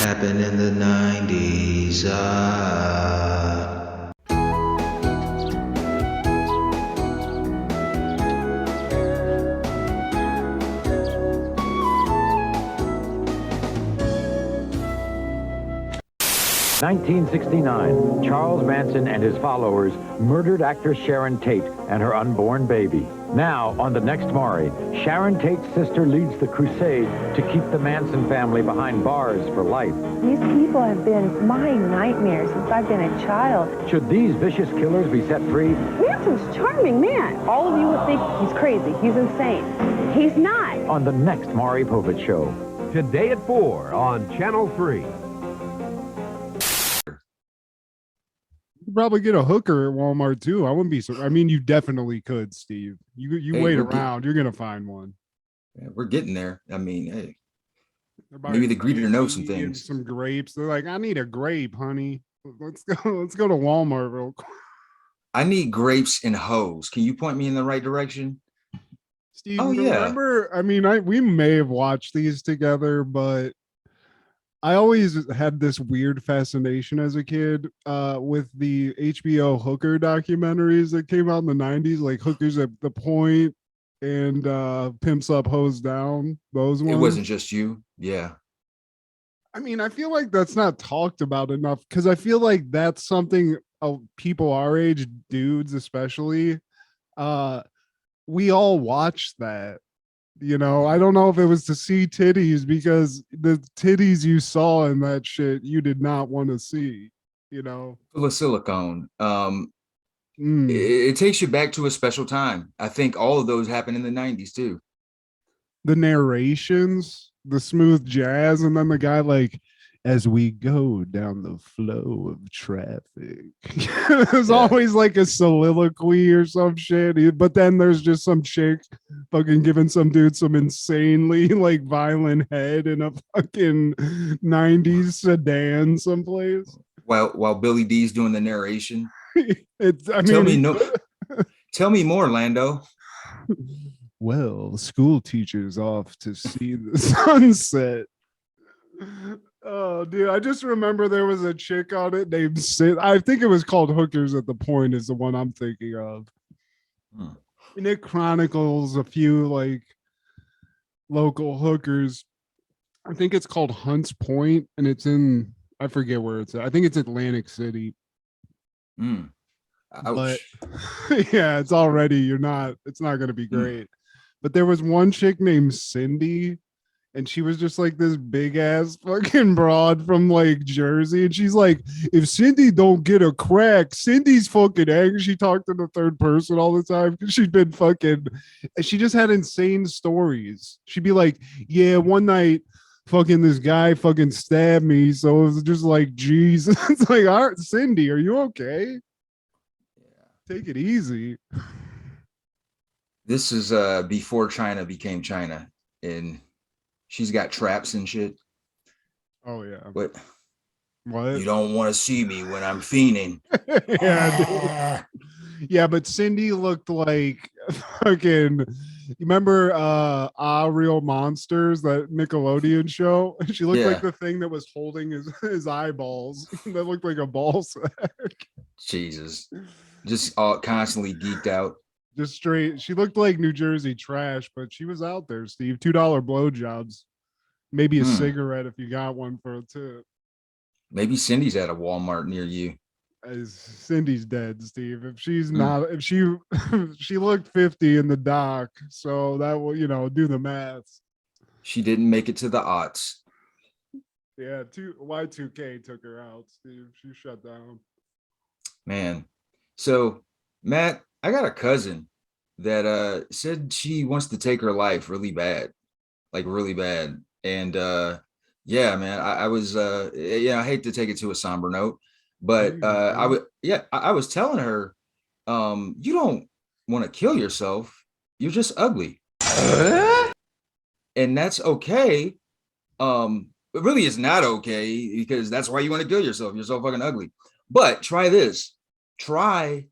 Happened in the 90s. 1969, Charles Manson and his followers murdered actress Sharon Tate and her unborn baby. Now, on the next Maury, Sharon Tate's sister leads the crusade to keep the Manson family behind bars for life. These people have been my nightmare since I've been a child. Should these vicious killers be set free? Manson's a charming man. All of you would think he's crazy, he's insane. He's not. On the next Maury Povich Show. Today at 4 on Channel 3. You could probably get a hooker at Walmart too. I wouldn't be so. I mean, you definitely could, Steve. You Hey, wait around, you're gonna find one. Yeah, we're getting there. I mean, hey, They're maybe the buying greeter knows some candy and things. some grapes. They're like, I need a grape, honey. Let's go. Let's go to Walmart real quick. I need grapes and hoes. Can you point me in the right direction? Steve, Oh, yeah. remember? I mean, we may have watched these together, but I always had this weird fascination as a kid with the HBO hooker documentaries that came out in the 90s, like Hookers at the Point and Pimps Up, Hoes Down. Those ones. It wasn't just you. Yeah. I mean, I feel like that's not talked about enough because I feel like that's something people our age, dudes especially, we all watch that. You know, I don't know if it was to see titties because the titties you saw in that shit you did not want to see, you know. Full of silicone. Mm. It takes you back to a special time. I think all of those happened in the 90s too. The narrations, the smooth jazz, and then the guy like, as we go down the flow of traffic. There's always like a soliloquy or some shit. But then there's just some chick fucking giving some dude some insanely like violent head in a fucking 90s sedan someplace. While Billy D's doing the narration. It's I mean Tell me more, Lando. Well, the school teacher's off to see the sunset. Oh, dude, I just remember there was a chick on it named Sid. I think it was called Hookers at the Point is the one I'm thinking of. And it chronicles a few like local hookers. I think it's called Hunts Point and it's in, I forget where it's at. I think it's Atlantic City. But yeah, it's already, it's not going to be great. But there was one chick named Cindy and she was just like this big ass fucking broad from like Jersey. And she's like, if Cindy don't get a crack, Cindy's fucking angry. She talked in the third person all the time because she'd been fucking, she just had insane stories. She'd be like, yeah, one night fucking this guy fucking stabbed me. So it was just like, Jesus. It's like, all right, Cindy, are you okay? Take it easy. This is before China became China. And she's got traps and shit. Oh yeah. What? What? You don't want to see me when I'm fiending. Yeah, yeah, but Cindy looked like fucking. You remember Real Monsters, that Nickelodeon show? She looked like the thing that was holding his eyeballs. That looked like a ball sack. Jesus. Just all constantly geeked out. Just straight. She looked like New Jersey trash, but she was out there, Steve. $2 blowjobs. Maybe a cigarette if you got one for a tip. Maybe Cindy's at a Walmart near you. Cindy's dead, Steve. If she's not, if she looked 50 in the doc, so that will, do the math. She didn't make it to the aughts. Yeah, Y2K took her out, Steve. She shut down. Man. So, Matt, I got a cousin that said she wants to take her life really bad. Like really bad. And yeah, man, I was I hate to take it to a somber note, but I was telling her, you don't want to kill yourself, you're just ugly. And that's okay. It really is not okay because that's why you want to kill yourself. You're so fucking ugly. But try this. Try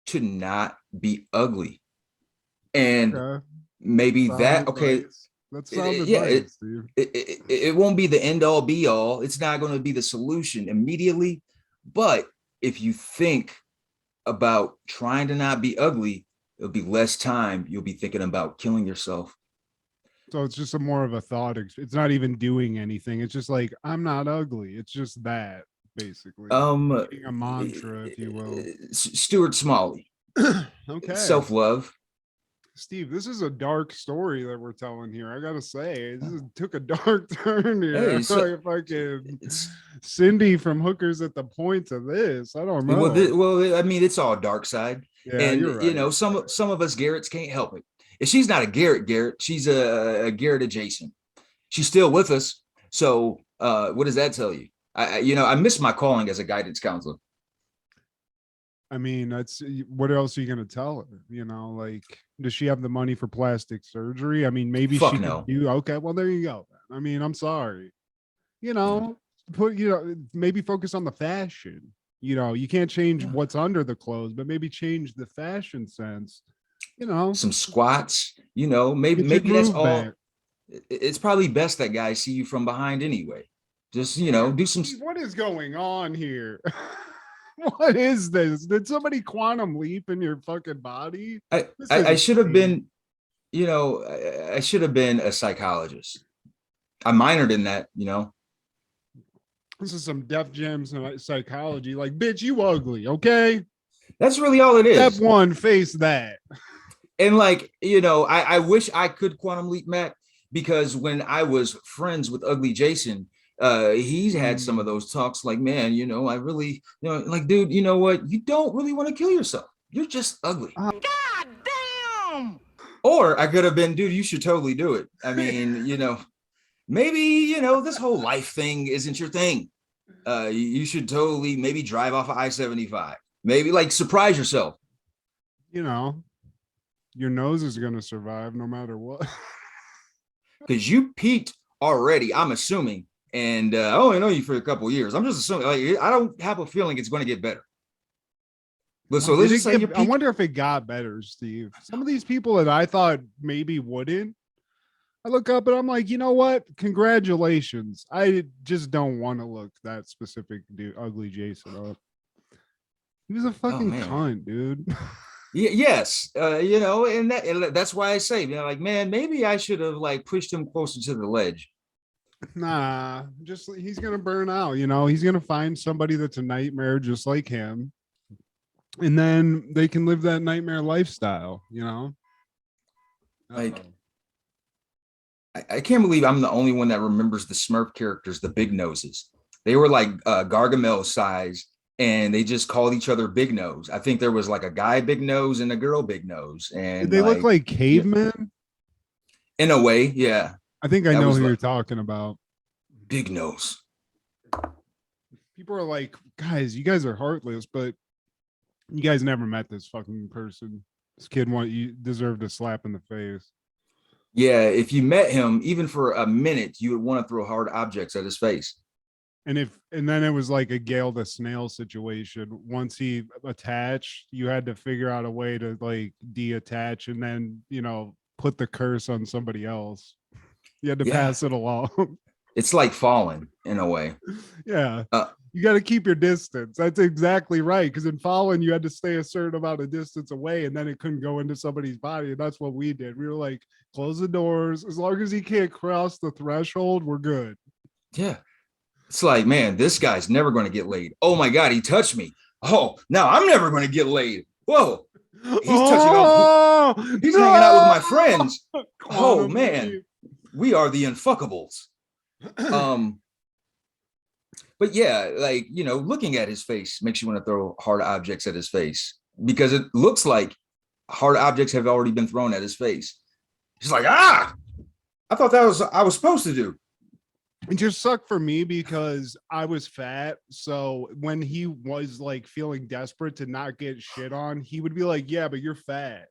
to not be ugly. And maybe that, okay, That's sound Yeah, advice, Steve. it won't be the end all be all. It's not going to be the solution immediately. But if you think about trying to not be ugly, it'll be less time you'll be thinking about killing yourself. So it's just a more of a thought. It's not even doing anything. It's just like, I'm not ugly. It's just that, basically. Eating a mantra, if you will. Stuart Smalley. Okay. Self-love. Steve, this is a dark story that we're telling here. I gotta say, took a dark turn here. Hey, so, fucking Cindy from Hookers at the Point to this. I don't know. Well, I mean, it's all dark side. Yeah, and you're right. You know, some of us Garretts can't help it. If she's not a Garrett, she's a Garrett adjacent. She's still with us. So what does that tell you? I miss my calling as a guidance counselor. I mean, that's what else are you gonna tell her? You know, like, does she have the money for plastic surgery? I mean, maybe Fuck she no. could do. Okay, well, there you go. I mean, I'm sorry. You know, maybe focus on the fashion. You know, you can't change what's under the clothes, but maybe change the fashion sense. You know, some squats. You know, maybe that's all. Back. It's probably best that guys see you from behind anyway. Just do some. What is going on here? What is this? Did somebody quantum leap in your fucking body? I should have been, I should have been a psychologist. I minored in that, This is some Def Jam psychology. Like, bitch, you ugly, okay? That's really all it is. Step one, face that. And like, I wish I could quantum leap, Matt, because when I was friends with Ugly Jason, he's had some of those talks like, man, I really, like, dude, you know what? You don't really want to kill yourself. You're just ugly. God damn! Or I could have been, dude, you should totally do it. I mean, maybe, this whole life thing isn't your thing. You should totally maybe drive off of I-75. Maybe like surprise yourself. Your nose is going to survive no matter what. Because you peaked already, I'm assuming. And I only know you for a couple of years. I'm just assuming, like, I don't have a feeling it's going to get better. But so let's just say I wonder if it got better, Steve. Some of these people that I thought maybe wouldn't, I look up and I'm like, you know what? Congratulations. I just don't want to look that specific dude, Ugly Jason up. He was a fucking cunt, dude. Yes. And that's why I say, like, man, maybe I should have like pushed him closer to the ledge. Nah, just he's gonna burn out. He's gonna find somebody that's a nightmare just like him, and then they can live that nightmare lifestyle. Like, I can't believe I'm the only one that remembers the Smurf characters, the Big Noses. They were like Gargamel size, and they just called each other Big Nose. I think there was like a guy Big Nose and a girl Big Nose, and did they look like cavemen? In a way, yeah. I think I know who you're talking about. Big Nose. People are like, guys, you guys are heartless, but you guys never met this fucking person. This kid you deserved a slap in the face. Yeah, if you met him, even for a minute, you would want to throw hard objects at his face. And then it was like a Gale the Snail situation. Once he attached, you had to figure out a way to like detach and then, put the curse on somebody else. You had to pass it along. It's like Fallen in a way. Yeah. You got to keep your distance. That's exactly right. Because in Fallen, you had to stay a certain amount of distance away and then it couldn't go into somebody's body. And that's what we did. We were like, close the doors. As long as he can't cross the threshold, we're good. Yeah. It's like, man, this guy's never going to get laid. Oh my God, he touched me. Oh, now I'm never going to get laid. Whoa. He's touching he's hanging out with my friends. Oh man, we are the unfuckables. But yeah, like, looking at his face makes you want to throw hard objects at his face because it looks like hard objects have already been thrown at his face. He's like, I thought I was supposed to do. It just sucked for me because I was fat. So when he was like feeling desperate to not get shit on, he would be like, yeah, but you're fat.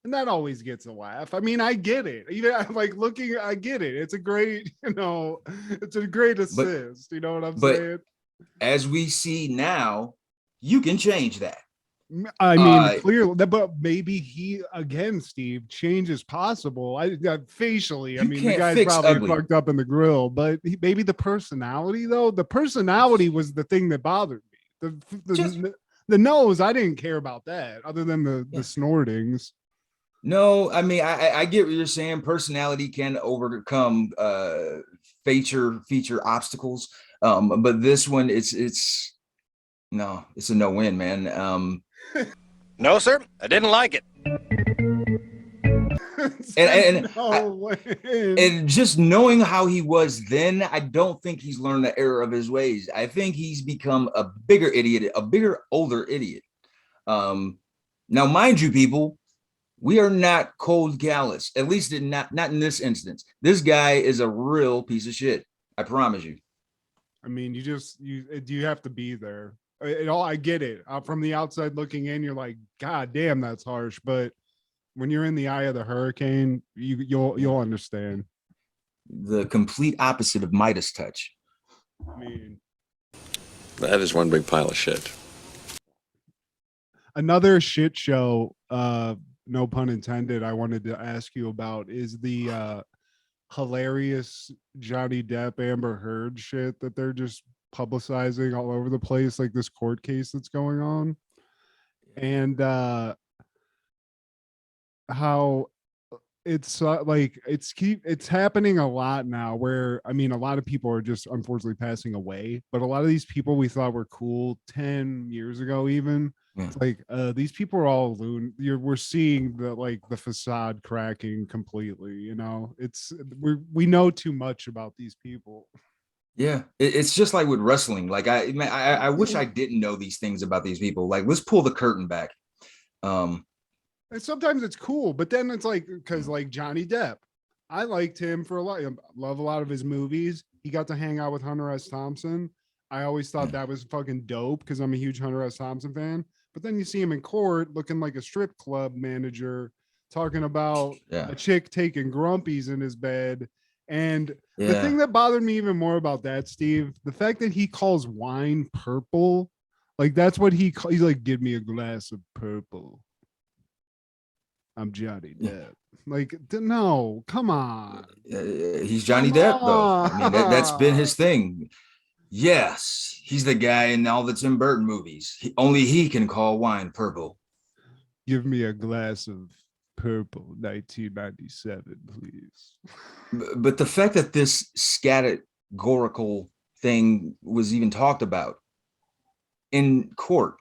And that always gets a laugh. I mean, I get it. I get it. It's a great, it's a great assist. You know what I'm saying? As we see now, you can change that. I mean, clearly, but maybe he again, Steve, change is possible. Facially, I You mean, the can't guy's fix probably ugly. fucked up in the grill, but maybe the personality, though, the personality was the thing that bothered me. Just The nose, I didn't care about that, other than the yeah. snortings. No, I mean, I get what you're saying. Personality can overcome feature obstacles. But this one, it's no, it's a no win, man. No, sir, I didn't like it. and No way. and just knowing how he was then, I don't think he's learned the error of his ways. I think he's become a bigger idiot, a bigger, older idiot. Now, mind you, people, we are not cold callous, at least not in this instance. This guy is a real piece of shit. I promise you. I mean, you have to be there. I get it. From the outside looking in, you're like, God damn, that's harsh. But when you're in the eye of the hurricane, you'll understand. The complete opposite of Midas touch. I mean, That is one big pile of shit. another shit show, no pun intended, I wanted to ask you about is the hilarious Jonny Depp Amber Heard shit that they're just publicizing all over the place, like this court case that's going on. And how it's like it's happening a lot now where I mean a lot of people are just unfortunately passing away, but a lot of these people we thought were cool 10 years ago even it's like these people are all we're seeing the facade cracking completely, you know. We know too much about these people. Yeah, it's just like with wrestling. Like I wish I didn't know these things about these people. Like let's pull the curtain back. And sometimes it's cool, but then it's like, because like Jonny Depp, I liked him for a lot. I love a lot of his movies. He got to hang out with Hunter S. Thompson. I always thought that was fucking dope because I'm a huge Hunter S. Thompson fan. But then you see him in court looking like a strip club manager, talking about a chick taking grumpies in his bed. And the thing that bothered me even more about that, Steve, the fact that he calls wine purple, like that's what he's like, give me a glass of purple. I'm Jonny Depp. Like, no, come on. He's Jonny Depp, though. I mean, that's been his thing. Yes, he's the guy in all the Tim Burton movies. Only he can call wine purple. Give me a glass of purple, 1997, please. But the fact that this categorical thing was even talked about in court,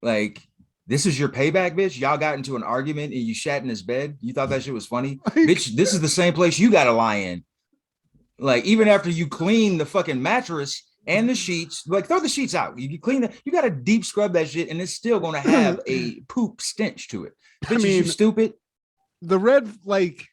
like, this is your payback, bitch. Y'all got into an argument and you shat in his bed. You thought that shit was funny? Bitch, this is the same place you got to lie in. Like, even after you clean the fucking mattress and the sheets, like, throw the sheets out. You clean it, you got to deep scrub that shit, and it's still going to have a poop stench to it. Bitch, I mean, you stupid. The red, like,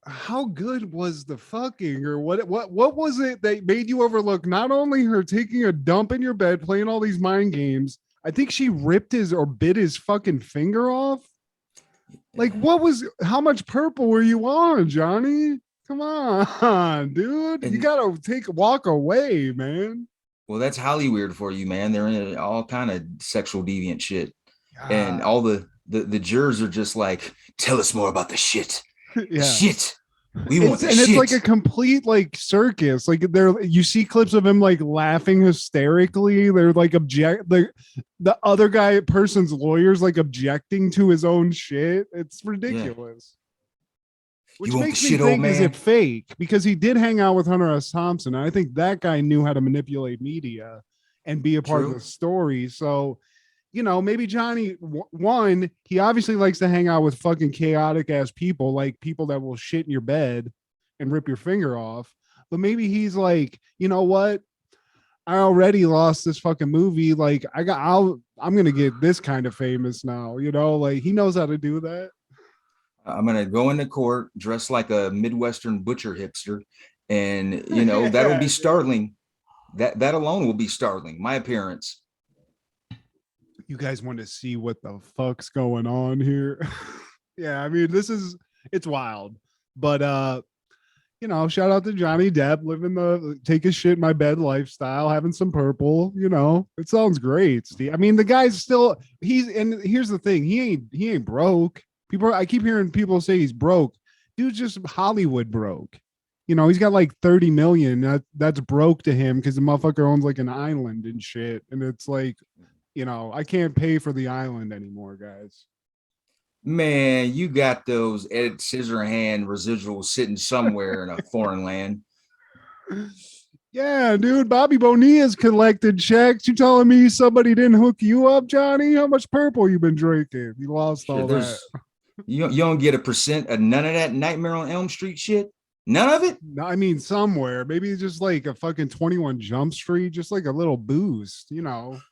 how good was the fucking, or what was it that made you overlook not only her taking a dump in your bed, playing all these mind games, I think she ripped his or bit his fucking finger off. Like, how much purple were you on, Johnny? Come on, dude. You gotta walk away, man. Well, that's Hollywood for you, man. They're in all kind of sexual deviant shit. And all the jurors are just like, tell us more about the shit. Yeah. Shit. We want the and shit. It's like a complete like circus. Like you see clips of him like laughing hysterically. They're like the other person's lawyers like objecting to his own shit. It's ridiculous. Which makes me think, is it fake? Because he did hang out with Hunter S. Thompson. And I think that guy knew how to manipulate media and be a part of the story. So, you know, maybe Johnny, one, he obviously likes to hang out with fucking chaotic ass people, like people that will shit in your bed and rip your finger off. But maybe he's like, you know what? I already lost this fucking movie. Like I'm going to get this kind of famous now, you know, like he knows how to do that. I'm going to go into court dressed like a Midwestern butcher hipster. And, you know, that'll be startling. That alone will be startling. My appearance. You guys want to see what the fuck's going on here? Yeah, I mean, it's wild. But shout out to Johnny Depp living the take a shit in my bed lifestyle, having some purple. It sounds great, Steve. I mean, the guy's still and here's the thing, he ain't broke. I keep hearing people say he's broke. Dude's just Hollywood broke. He's got like 30 million. That's broke to him because the motherfucker owns like an island and shit. And it's like, I can't pay for the island anymore, guys. Man, you got those Ed Scissorhand residuals sitting somewhere in a foreign land. Yeah, dude, Bobby Bonilla's collected checks. You telling me somebody didn't hook you up, Johnny? How much purple you been drinking? You lost all that. You don't get a percent of none of that Nightmare on Elm Street shit? None of it? No, I mean, somewhere. Maybe just like a fucking 21 Jump Street, just like a little boost, little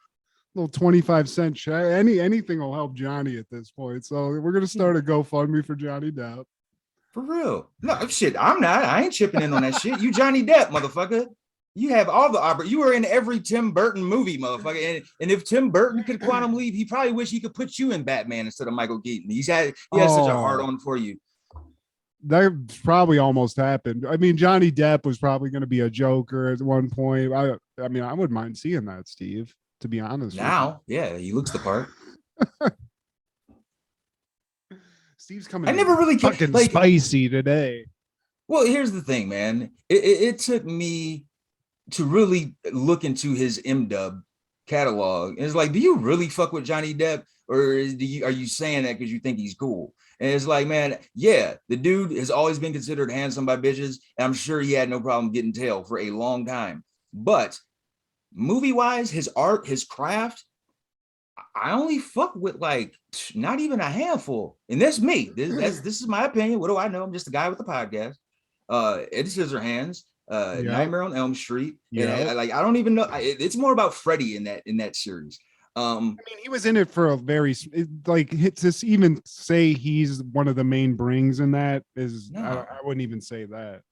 25-cent check. Anything will help Johnny at this point. So we're gonna start a GoFundMe for Johnny Depp. For real. No shit. I ain't chipping in on that shit. You Johnny Depp, motherfucker. You have all the you were in every Tim Burton movie, motherfucker. And if Tim Burton could quantum leap, he probably wish he could put you in Batman instead of Michael Keaton. He has such a hard on for you. That probably almost happened. I mean, Johnny Depp was probably going to be a Joker at one point. I mean, I wouldn't mind seeing that, Steve, to be honest. Now, yeah, he looks the part. Steve's coming. I never really fucking spicy today. Well, here's the thing, man. It took me to really look into his M-dub catalog. It's like, do you really fuck with Johnny Depp, or are you saying that because you think he's cool? And it's like, man, yeah, the dude has always been considered handsome by bitches, and I'm sure he had no problem getting tail for a long time. But movie-wise, his art, his craft, I only fuck with like not even a handful. And that's me. This is my opinion. What do I know? I'm just a guy with a podcast. Eddie Scissorhands, Nightmare on Elm Street. Yeah, I don't even know. It's more about Freddy in that series. I mean, he was in it for a very to even say he's one of the main brings in that is no. I wouldn't even say that.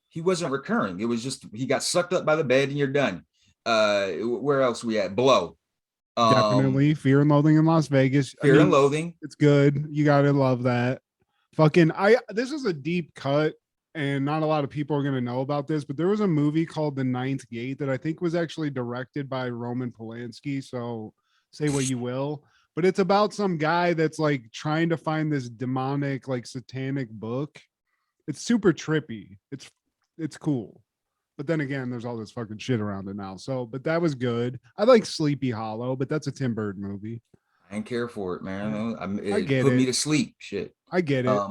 He wasn't recurring. It was just he got sucked up by the bed and you're done. Where else we at? Blow. Definitely Fear and Loathing in Las Vegas. Fear and Loathing. It's good. You gotta love that. This is a deep cut, and not a lot of people are gonna know about this, but there was a movie called The Ninth Gate that I think was actually directed by Roman Polanski. So say what you will, but it's about some guy that's like trying to find this demonic, like satanic book. It's super trippy. It's cool. But then again, there's all this fucking shit around it now. So, but that was good. I like Sleepy Hollow, but that's a Tim Burton movie. I ain't care for it, man. It put me to sleep. Shit. I get it.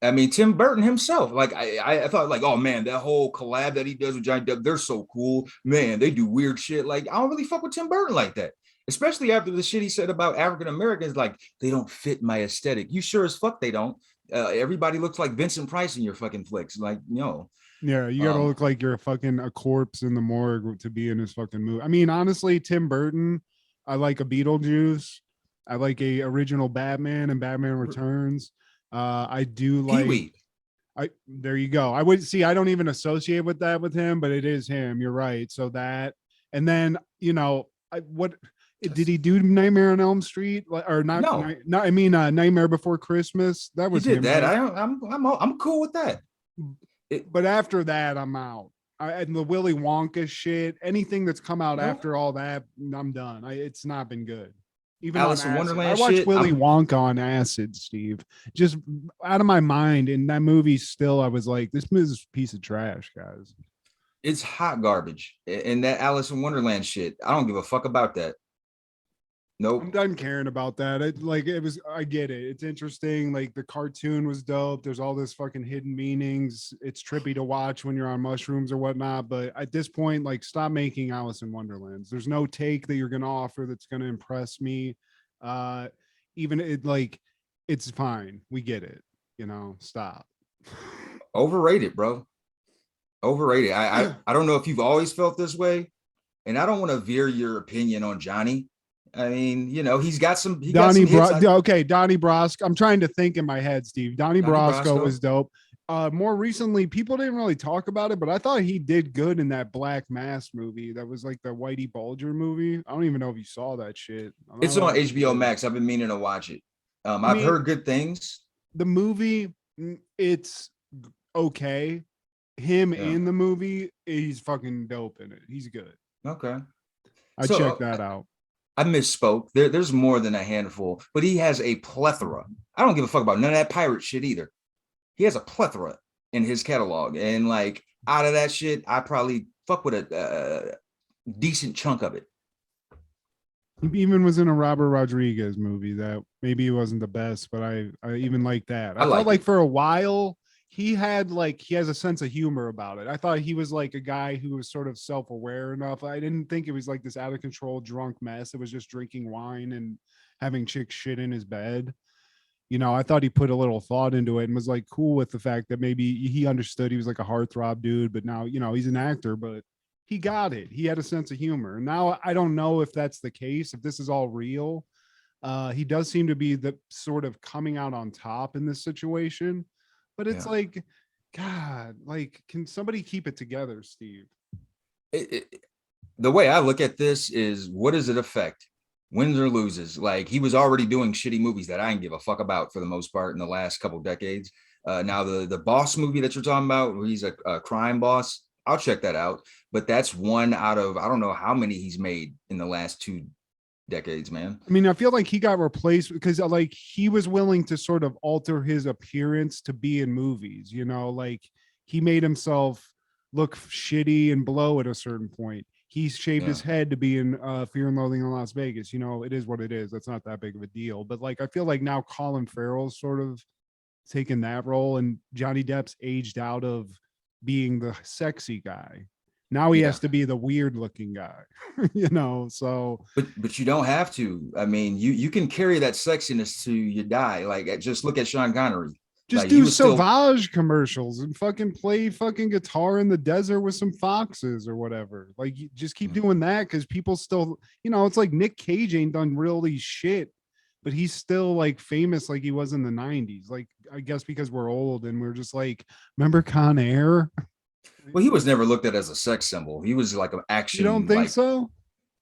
I mean, Tim Burton himself, like I thought like, oh man, that whole collab that he does with Johnny Depp, they're so cool. Man, they do weird shit. Like, I don't really fuck with Tim Burton like that. Especially after the shit he said about African Americans, like they don't fit my aesthetic. You sure as fuck they don't. Everybody looks like Vincent Price in your fucking flicks. Like, Yeah, you gotta look like you're a corpse in the morgue to be in his fucking movie. I mean, honestly, Tim Burton, I like a Beetlejuice. I like a original Batman and Batman Returns. I do like Pee-wee. There you go. I don't even associate with that with him, but it is him. You're right. So that, and then did he do Nightmare on Elm Street or not? No, I mean Nightmare Before Christmas. That was he did him, that. Right? I'm cool with that. But after that, I'm out. And the Willy Wonka shit, anything that's come out after all that, I'm done. It's not been good. Even Alice in Wonderland. I watched Willy Wonka on acid, Steve. Just out of my mind. In that movie, still, I was like, this is a piece of trash, guys. It's hot garbage. And that Alice in Wonderland shit, I don't give a fuck about that. Nope. I'm done caring about that. I get it. It's interesting. Like the cartoon was dope. There's all this fucking hidden meanings. It's trippy to watch when you're on mushrooms or whatnot. But at this point, like, stop making Alice in Wonderlands. There's no take that you're going to offer that's going to impress me. It's fine. We get it. Stop. Overrated, bro. Overrated. I don't know if you've always felt this way. And I don't want to veer your opinion on Johnny. I mean, he's got some. Donnie Brasco. I'm trying to think in my head, Steve. Donnie Brasco was dope. More recently, people didn't really talk about it, but I thought he did good in that Black Mass movie. That was like the Whitey Bulger movie. I don't even know if you saw that shit. It's on HBO Max. I've been meaning to watch it. I've heard good things. The movie, it's okay. Him Yeah. in the movie, he's fucking dope in it. He's good. Okay. I So checked that out. I misspoke. There's more than a handful, but he has a plethora. I don't give a fuck about none of that pirate shit either. He has a plethora in his catalog, and like out of that shit, I probably fuck with a decent chunk of it. He even was in a Robert Rodriguez movie that maybe it wasn't the best, but I even like that. I felt like for a while he has a sense of humor about it. I thought he was like a guy who was sort of self-aware enough. I didn't think it was like this out of control drunk mess. It was just drinking wine and having chick shit in his bed. You know, I thought he put a little thought into it and was like cool with the fact that maybe he understood he was like a heartthrob dude, but now, you know, he's an actor, but he got it. He had a sense of humor. And now I don't know if that's the case, if this is all real. He does seem to be the sort of coming out on top in this situation, but it's like, God, like, can somebody keep it together, Steve? The way I look at this is, what does it affect? Wins or loses? Like, he was already doing shitty movies that I didn't give a fuck about for the most part in the last couple decades. Now the Boss movie that you're talking about, where he's a crime boss, I'll check that out. But that's one out of, I don't know how many he's made in the last 2 decades, man. I mean, I feel like he got replaced because like he was willing to sort of alter his appearance to be in movies, you know, like he made himself look shitty and blow at a certain point. He shaved his head to be in Fear and Loathing in Las Vegas. You know, it is what it is. That's not that big of a deal. But like, I feel like now Colin Farrell's sort of taken that role, and Johnny Depp's aged out of being the sexy guy. Now he has to be the weird looking guy, you know, so. But you don't have to. I mean, you can carry that sexiness to you die. Like, just look at Sean Connery. Just like, do Sauvage commercials and fucking play fucking guitar in the desert with some foxes or whatever. Like, just keep doing that because people still, you know, it's like Nick Cage ain't done really shit, but he's still like famous like he was in the 90s. Like, I guess because we're old and we're just like, remember Con Air? Well, he was never looked at as a sex symbol. He was like an action. You don't think so?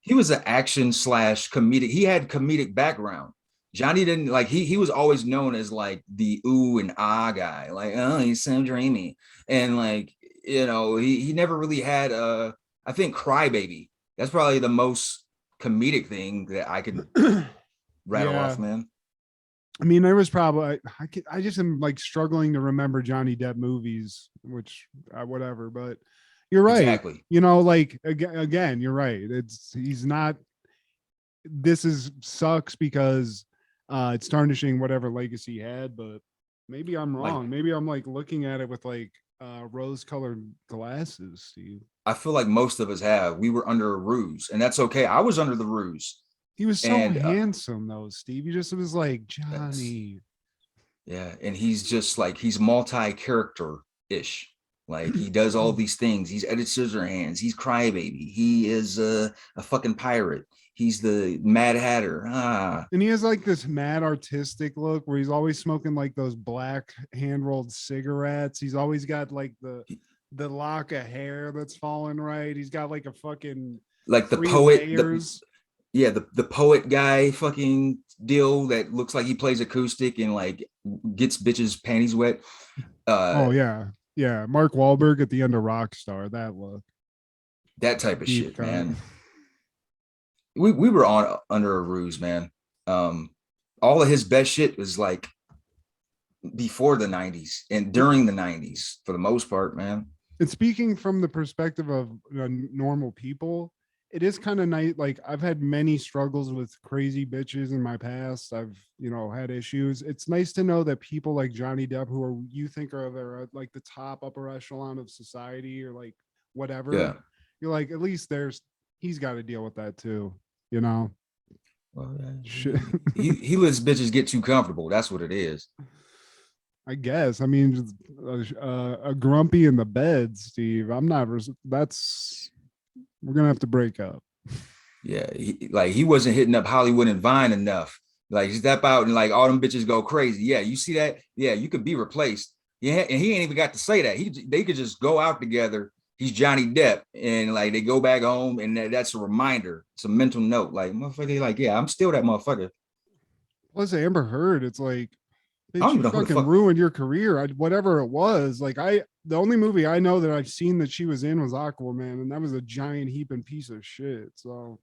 He was an action / comedic. He had comedic background. Johnny didn't like, he was always known as like the ooh and ah guy. Like, oh, he's so dreamy. And like, you know, he never really had I think Crybaby. That's probably the most comedic thing that I could rattle off, man. I mean, there was probably I just am like struggling to remember Johnny Depp movies, which whatever. But you're right. Exactly. You know, like again, you're right. He's not. This sucks because it's tarnishing whatever legacy he had. But maybe I'm wrong. Like, maybe I'm like looking at it with like rose-colored glasses, Steve. I feel like most of us have. We were under a ruse, and that's okay. I was under the ruse. He was so handsome though, Steve. He just was like, Johnny. Yeah, and he's just like, he's multi-character-ish. Like, he does all these things. He's Edward Scissorhands. He's Crybaby. He is a fucking pirate. He's the Mad Hatter. And he has like this mad artistic look where he's always smoking like those black hand-rolled cigarettes. He's always got like the lock of hair that's falling right. He's got like a fucking like the poet. The poet guy fucking deal that looks like he plays acoustic and like gets bitches' panties wet. Oh yeah. Yeah. Mark Wahlberg at the end of Rockstar, that look. That type of shit, man. We were under a ruse, man. All of his best shit was like before the 90s and during the 90s for the most part, man. And speaking from the perspective of normal people, it is kind of nice. Like, I've had many struggles with crazy bitches in my past. I've, you know, had issues. It's nice to know that people like Johnny Depp, who you think are like the top upper echelon of society or like whatever. Yeah. You're like, at least he's got to deal with that too, you know? Well, he lets bitches get too comfortable. That's what it is. I guess. I mean, just, a grumpy in the bed, Steve. We're gonna have to break up. Yeah, he wasn't hitting up Hollywood and Vine enough. Like, step out and like all them bitches go crazy. Yeah, you see that? Yeah, you could be replaced. Yeah, and he ain't even got to say that. They could just go out together. He's Johnny Depp, and like they go back home, and that's a reminder. It's a mental note. Like, motherfucker, like, yeah, I'm still that motherfucker. Plus Amber Heard, it's like, Bitch, even you know who the fucking fuck. ruined your career. Whatever it was, like the only movie I know that I've seen that she was in was Aquaman, and that was a giant heaping piece of shit. So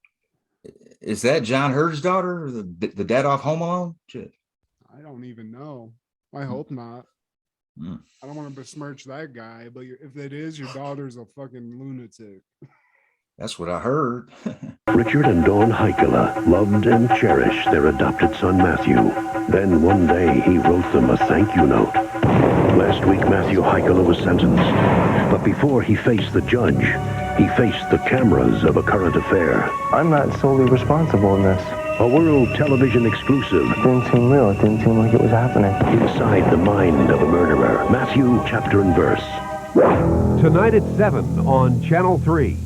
Is that John Hurt's daughter, or the dad off Home Alone? Shit. I don't even know. I hope not. Mm. I don't want to besmirch that guy, but if it is, your daughter's a fucking lunatic. That's what I heard. Richard and Dawn Heikela loved and cherished their adopted son Matthew. Then one day he wrote them a thank you note. Last week Matthew Heikela was sentenced, but before he faced the judge, he faced the cameras of a current affair. I'm not solely responsible in this. A world television exclusive. It didn't seem real. It didn't seem like it was happening. Inside the mind of a murderer. Matthew, chapter and verse. Tonight at 7 on Channel 3.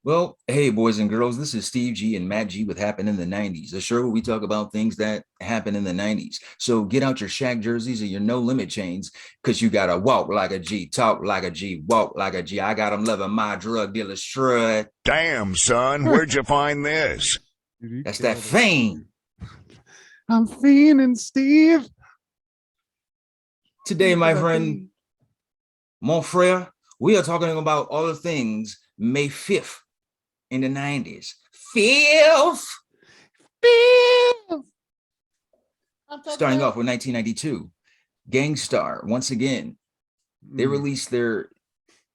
Well, hey, boys and girls, this is Steve G and Matt G with Happen in the 90s, a show where we talk about things that happen in the 90s. So get out your Shaq jerseys or your No Limit chains, because you got to walk like a G, talk like a G, walk like a G. I got them loving my drug dealer strut. Damn, son, where'd you find this? Dude, That's that fame. I'm fiending, Steve. Today, my friend, mon frere, we are talking about all the things May 5th. In the 90s. Filth. Starting off with 1992. Gangstar, once again, they released their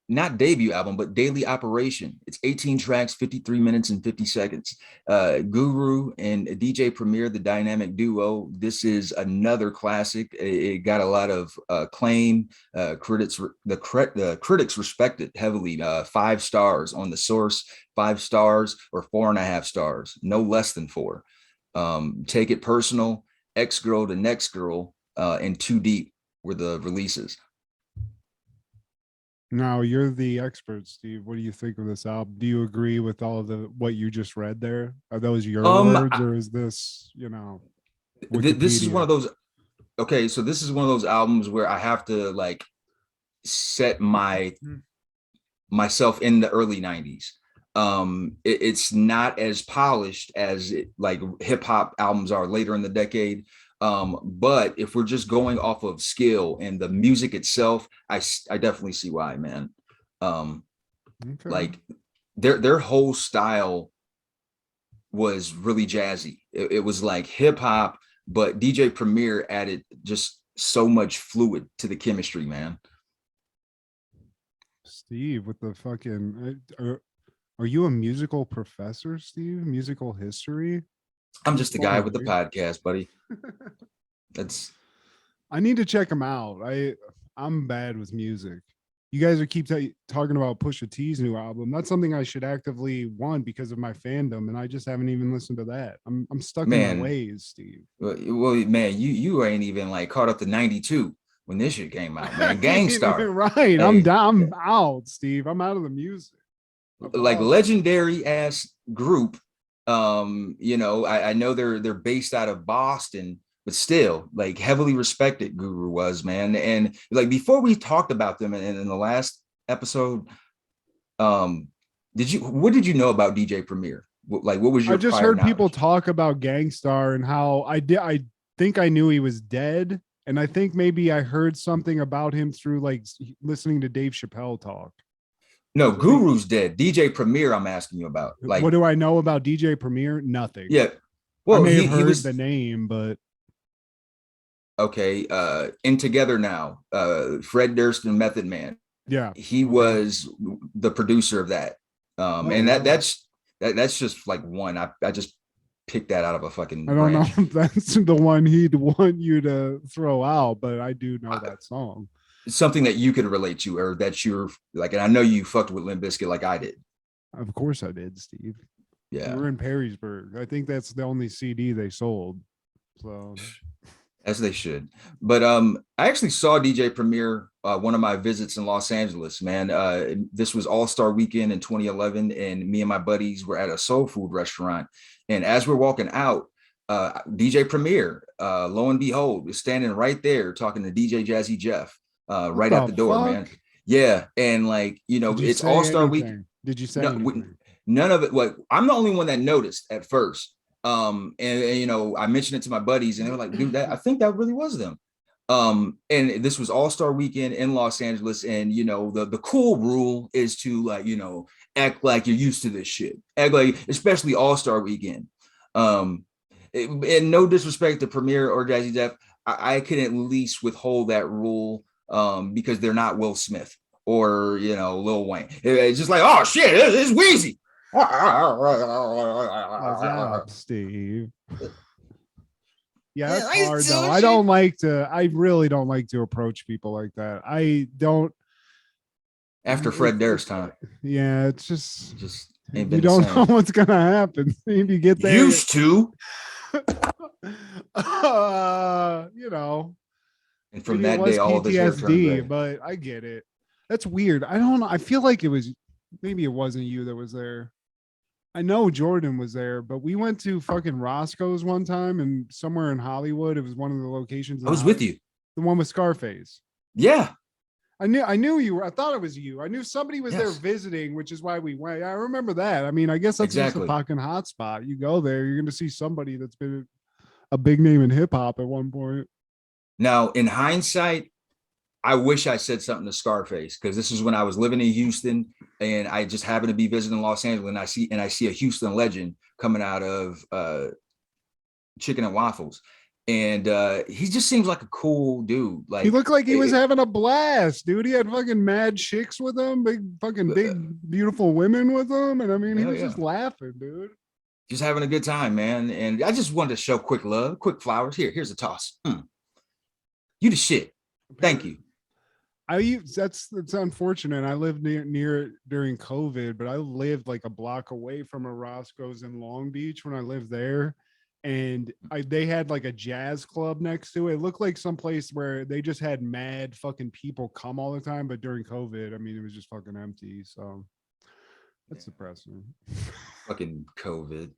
not debut album, but Daily Operation. It's 18 tracks, 53 minutes and 50 seconds. Guru and DJ Premier, the dynamic duo. This is another classic. It got a lot of acclaim. The critics respect it heavily. 5 stars on the source, 5 stars or 4.5 stars, no less than 4. Take It Personal, X Girl to Next Girl, and Too Deep were the releases. Now you're the expert, Steve. What do you think of this album? Do you agree with all of what you just read there? Are those your words, or is this, this is one of those? Okay, so this is one of those albums where I have to like set myself in the early 90s. It's not as polished as like hip hop albums are later in the decade. But if we're just going off of skill and the music itself, I definitely see why, man. Okay. Like their whole style was really jazzy. It was like hip hop, but DJ Premier added just so much fluid to the chemistry, man. Steve, with the fucking, are you a musical professor, Steve? Musical history? I'm just a guy with the podcast, buddy. I need to check them out. I'm bad with music. You guys keep talking about Pusha T's new album. That's something I should actively want because of my fandom, and I just haven't even listened to that. I'm stuck in my ways, Steve. Well, man, you ain't even like caught up to 92 when this shit came out, man. Gangstar. Right. Hey. I'm out, Steve. I'm out of the music. Like legendary ass group. I know they're based out of Boston, but still like heavily respected Guru was, man. And like before we talked about them in the last episode, what did you know about DJ Premier? Like what was your I just prior heard knowledge? people talk about Gangstar and how I think I knew he was dead, and I think maybe I heard something about him through like listening to Dave Chappelle talk. No, Guru's dead. DJ Premier, I'm asking you about. Like, what do I know about DJ Premier? Nothing. Yeah. Well, I may have heard the name, but okay. In Together Now, Fred Durst and Method Man. Yeah. He was the producer of that. And that's just like one. I just picked that out of a fucking I don't branch. know if that's the one he'd want you to throw out, but I do know that song. Something that you could relate to, or that you're like, and I know you fucked with Limp Bizkit like I did. Of course I did, Steve. Yeah. We're in Perrysburg. I think that's the only CD they sold. So as they should. But I actually saw DJ Premier one of my visits in Los Angeles, man. This was All-Star Weekend in 2011, and me and my buddies were at a soul food restaurant. And as we're walking out, DJ Premier, lo and behold, was standing right there talking to DJ Jazzy Jeff. Right at the door, man. Yeah. And like, it's All-Star Week. Did you say anything? None of it. Like, I'm the only one that noticed at first. And you know, I mentioned it to my buddies, and they were like, "Dude, I think that really was them." And this was All-Star Weekend in Los Angeles, and you know, the cool rule is to like, you know, act like you're used to this shit, act like, especially All-Star Weekend. And no disrespect to Premier or Jazzy Jeff, I can at least withhold that rule because they're not Will Smith or, you know, Lil Wayne. It's just like, oh shit, it's Wheezy. What's up, Steve? Yeah, that's hard though. I really don't like to approach people like that. I don't. After Fred Durst time. Yeah, it's just ain't been you don't know what's gonna happen. If you get there, used to. You know. And from that day, all this PTSD, but I get it. That's weird. I don't know. I feel like it was maybe it wasn't you that was there. I know Jordan was there, but we went to fucking Roscoe's one time and somewhere in Hollywood. It was one of the locations. I was with you. The one with Scarface. Yeah. I knew you were. I thought it was you. I knew somebody was there visiting, which is why we went. I remember that. I mean, I guess that's just a fucking hotspot. You go there, you're going to see somebody that's been a big name in hip hop at one point. Now, in hindsight, I wish I said something to Scarface, because this is when I was living in Houston and I just happened to be visiting Los Angeles, and I see a Houston legend coming out of Chicken and Waffles. And he just seems like a cool dude. Like, he looked like he was having a blast, dude. He had fucking mad chicks with him, big beautiful women with him. And I mean, he was just laughing, dude. Just having a good time, man. And I just wanted to show quick love, quick flowers. Here's a toss. You the shit. Thank you. That's unfortunate. I lived near during COVID, but I lived like a block away from a Roscoe's in Long Beach when I lived there. And they had like a jazz club next to it. It looked like some place where they just had mad fucking people come all the time. But during COVID, I mean, it was just fucking empty. So that's depressing. Fucking COVID.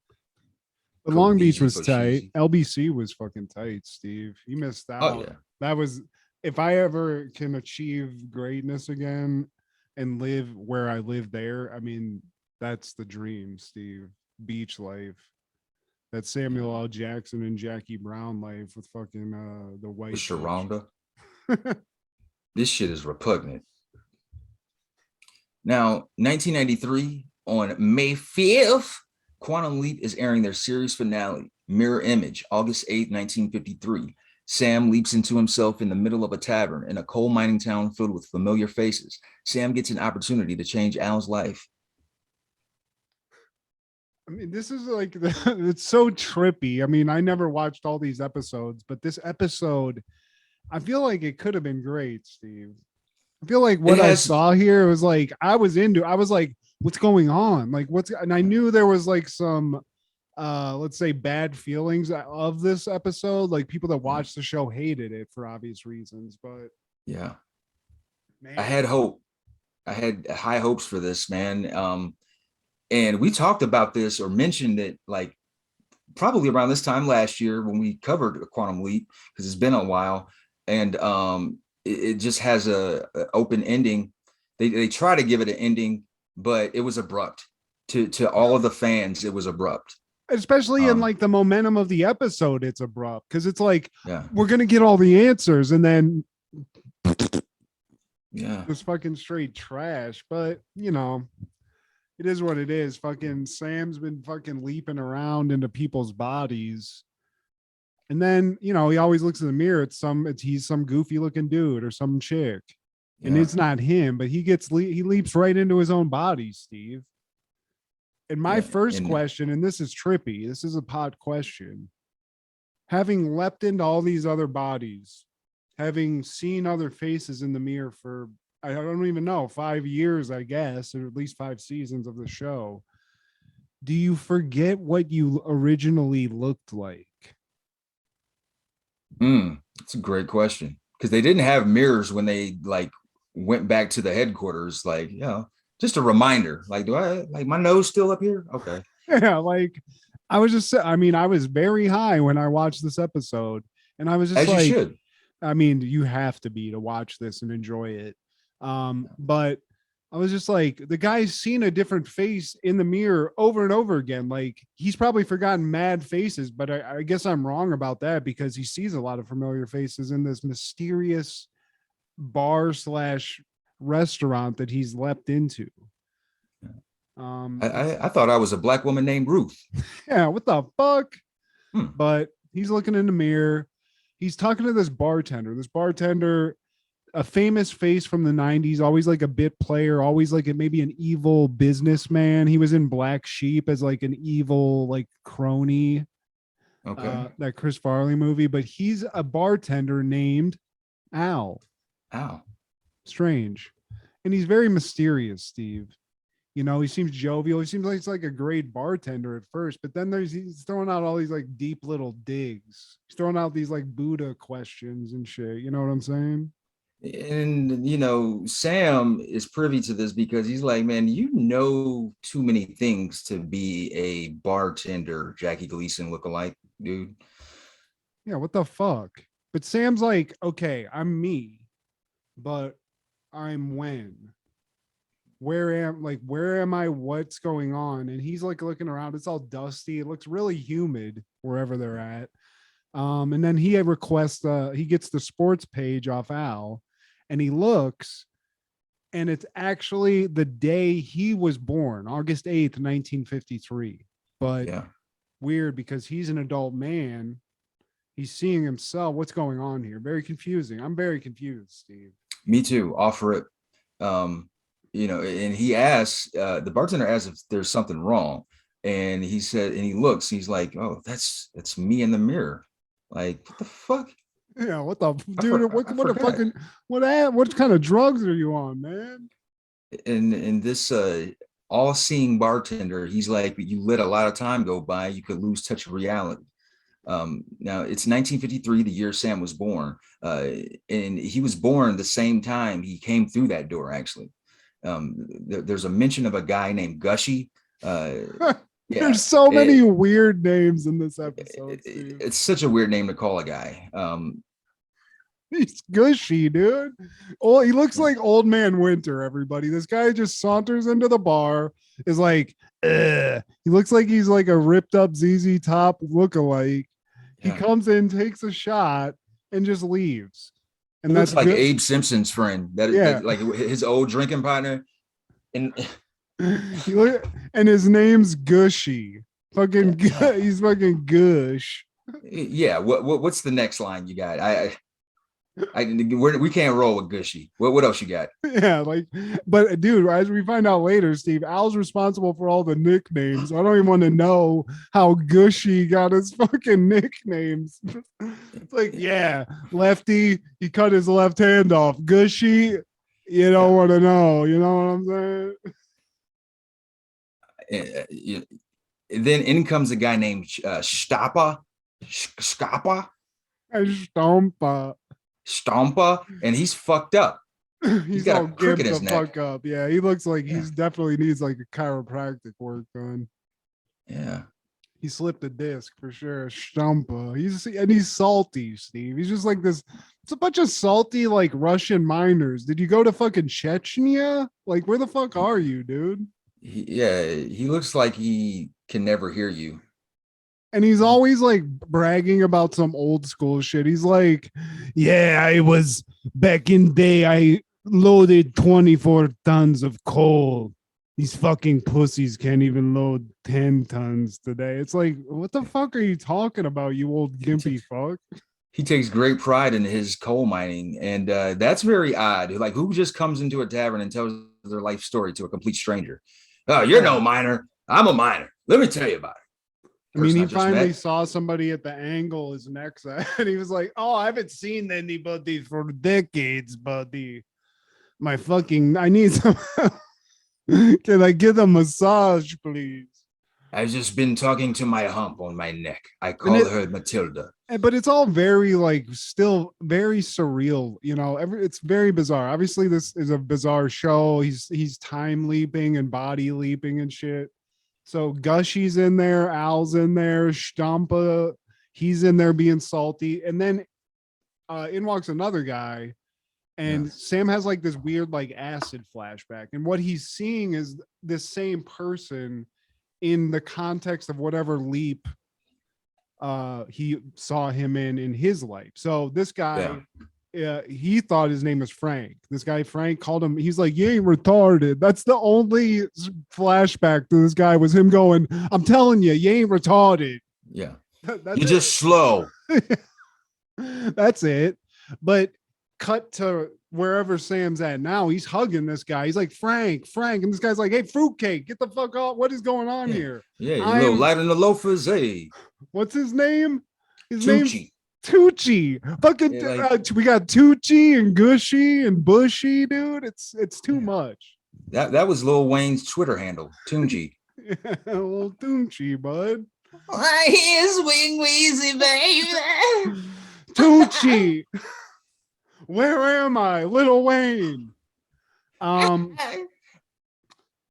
But Long Beach was tight. LBC was fucking tight, Steve. You missed out. Oh, yeah. That was, if I ever can achieve greatness again and live where I live there, I mean, that's the dream, Steve. Beach life. That Samuel L. Jackson and Jackie Brown life with fucking the white Sharonda. This shit is repugnant. Now, 1993, on May 5th, Quantum Leap is airing their series finale, Mirror Image, August 8th, 1953. Sam leaps into himself in the middle of a tavern in a coal mining town filled with familiar faces. Sam gets an opportunity to change Al's life. I mean, this is like, it's so trippy. I mean, I never watched all these episodes, but this episode, I feel like it could have been great, Steve. I feel like what I saw here was like, I was like, what's going on? Like, and I knew there was like some, let's say, bad feelings of this episode. Like, people that watched the show hated it for obvious reasons, but yeah, man. I had hope. I had high hopes for this, man. And we talked about this or mentioned it like probably around this time last year when we covered Quantum Leap, because it's been a while. And it just has a open ending. They try to give it an ending, but it was abrupt. To all of the fans, it was abrupt. Especially in like the momentum of the episode, it's abrupt, because it's like, we're going to get all the answers and then it's fucking straight trash. But, you know, it is what it is. Fucking Sam's been fucking leaping around into people's bodies. And then, you know, he always looks in the mirror. He's some goofy looking dude or some chick. Yeah. And it's not him, but he leaps right into his own body, Steve. And my first question, and this is trippy, this is a pod question. Having leapt into all these other bodies, having seen other faces in the mirror for, I don't even know, 5 years, I guess, or at least 5 seasons of the show. Do you forget what you originally looked like? That's a great question, because they didn't have mirrors when they like went back to the headquarters. Like, you know, just a reminder. Like, do I like my nose still up here? Okay. Yeah, like I was very high when I watched this episode, and I was just like, you should. I mean, you have to watch this and enjoy it. But I was just like, the guy's seen a different face in the mirror over and over again. Like he's probably forgotten mad faces, but I guess I'm wrong about that because he sees a lot of familiar faces in this mysterious bar slash restaurant that he's leapt into. I thought I was a black woman named Ruth. Yeah, what the fuck? But he's looking in the mirror. He's talking to this bartender. This bartender, a famous face from the 90s, always like a bit player, always like maybe an evil businessman. He was in Black Sheep as like an evil like crony. Okay. That Chris Farley movie, but he's a bartender named Al. Al. Strange. And he's very mysterious, Steve. You know, he seems jovial. He seems like he's like a great bartender at first, but then he's throwing out all these like deep little digs. He's throwing out these like Buddha questions and shit. You know what I'm saying? And you know, Sam is privy to this because he's like, man, you know too many things to be a bartender, Jackie Gleason lookalike, dude. Yeah, what the fuck? But Sam's like, okay, I'm me, but I'm when? Where am I? What's going on? And he's like looking around. It's all dusty. It looks really humid wherever they're at. And then he he gets the sports page off Al, and he looks, and it's actually the day he was born, August 8th, 1953. But weird because he's an adult man. He's seeing himself. What's going on here? Very confusing. I'm very confused, Steve. Me too. Offer it. You know, and he asks, the bartender asks if there's something wrong. And he said, and he looks, he's like, oh, that's me in the mirror. Like, what the fuck? Yeah, what the dude? What kind of drugs are you on, man? And this all-seeing bartender, he's like, you let a lot of time go by, you could lose touch of reality. Now it's 1953, the year Sam was born, and he was born the same time he came through that door. Actually, there's a mention of a guy named Gushy. There's so many weird names in this episode. It's such a weird name to call a guy. He's Gushy, dude. Oh, he looks like Old Man Winter. Everybody, this guy just saunters into the bar. Is like, he looks like he's like a ripped up ZZ Top lookalike. He comes in, takes a shot, and just leaves. And he that's looks like Abe Simpson's friend. That like his old drinking partner. And and his name's Gushy. Fucking he's fucking Gush. Yeah. What's the next line you got? We can't roll with Gushy. What else you got? Yeah, like, but dude, as we find out later, Steve, Al's responsible for all the nicknames. I don't even want to know how Gushy got his fucking nicknames. It's like, yeah, Lefty, he cut his left hand off. Gushy, you don't want to know. You know what I'm saying? Then in comes a guy named Stappa. Stompa, and he's fucked up. He's got a crook in his neck. Fuck up. Yeah, he looks like he's definitely needs like a chiropractic work done. Yeah, he slipped a disc for sure. Stompa. He's salty, Steve. He's just like this. It's a bunch of salty like Russian miners. Did you go to fucking Chechnya? Like, where the fuck are you, dude? He looks like he can never hear you. And he's always like bragging about some old school shit. He's like, yeah, I was back in day. I loaded 24 tons of coal. These fucking pussies can't even load 10 tons today. It's like, what the fuck are you talking about, you old gimpy fuck? He takes great pride in his coal mining. And that's very odd. Like, who just comes into a tavern and tells their life story to a complete stranger? Oh, you're no miner. I'm a miner. Let me tell you about it. I mean, he finally saw somebody at the angle his neck's at, and he was like, oh, I haven't seen anybody for decades, buddy. I need some. Can I get a massage, please? I've just been talking to my hump on my neck. I call her Matilda. But it's all very like still very surreal, you know. It's very bizarre. Obviously, this is a bizarre show. He's time leaping and body leaping and shit. So Gushy's in there, Al's in there, Stampa, he's in there being salty. And then in walks another guy And Sam has like this weird like acid flashback, and what he's seeing is this same person in the context of whatever leap he saw him in his life. So this guy, he thought his name was Frank. This guy Frank called him, he's like, you ain't retarded. That's the only flashback to this guy, was him going, I'm telling you, you ain't retarded. Yeah. That's You're just slow. That's it. But cut to wherever Sam's at now, he's hugging this guy. He's like, Frank. And this guy's like, hey, fruitcake, get the fuck off. What is going on here? Yeah, you little light in the loafers, hey. What's his name? His Tucci. name's Tucci. Fucking we got Tucci and Gushy and Bushy, dude. It's too much. That was Lil Wayne's Twitter handle, Tunji. Yeah, little Tucci, bud. My ears wing wheezy, baby. Tucci. Where am I, Lil Wayne?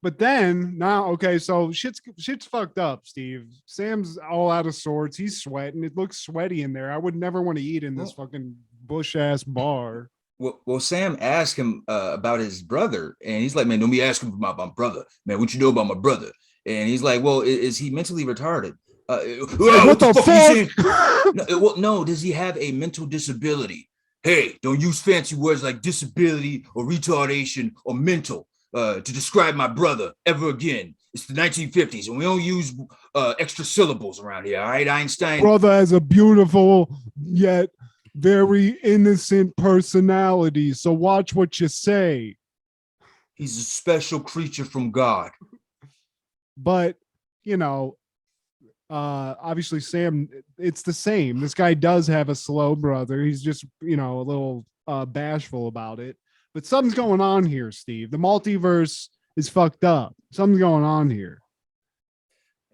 But then now, okay, so shit's fucked up, Steve. Sam's all out of sorts. He's sweating. It looks sweaty in there. I would never want to eat in this fucking bush ass bar. Well, Sam asked him about his brother, and he's like, "Man, don't be asking about my brother, man. What you know about my brother?" And he's like, "Well, is he mentally retarded?" What the fuck? No. Does he have a mental disability? Hey, don't use fancy words like disability or retardation or mental to describe my brother ever again. It's the 1950s, and we don't use extra syllables around here. All right, Einstein. Brother has a beautiful yet very innocent personality, so watch what you say. He's a special creature from God. But, you know, obviously Sam, it's the same. This guy does have a slow brother. He's just, you know, a little bashful about it. But something's going on here, Steve. The multiverse is fucked up. Something's going on here.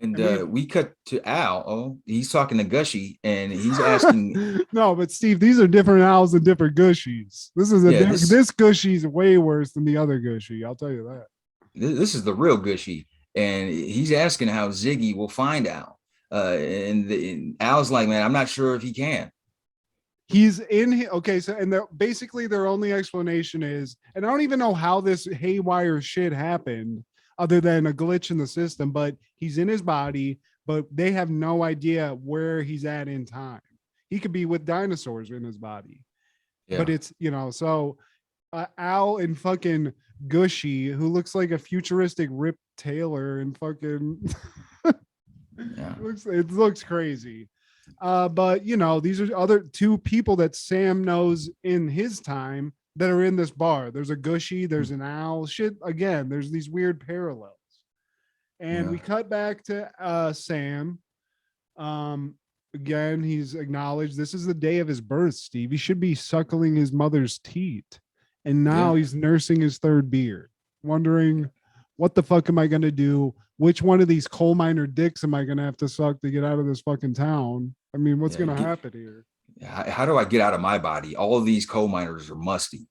And we cut to Al. Oh, he's talking to Gushy, and he's asking. No, but Steve, these are different Als and different Gushies. This is this Gushy's way worse than the other Gushy. I'll tell you that. This is the real Gushy, and he's asking how Ziggy will find Al. And Al's like, man, I'm not sure if he can. He's in. Okay, so and basically their only explanation is, and I don't even know how this haywire shit happened, other than a glitch in the system, but he's in his body, but they have no idea where he's at in time. He could be with dinosaurs in his body. Yeah. But it's, you know, so Al and fucking Gushy, who looks like a futuristic Rip Taylor and fucking it looks crazy. But you know, these are other two people that Sam knows in his time that are in this bar. There's a Gushy, there's an Al. Shit, again, there's these weird parallels. And we cut back to Sam. Again, he's acknowledged this is the day of his birth, Steve. He should be suckling his mother's teat. And now he's nursing his third beer, wondering, what the fuck am I going to do? Which one of these coal miner dicks am I going to have to suck to get out of this fucking town? I mean, what's going to happen here? How do I get out of my body? All of these coal miners are musty.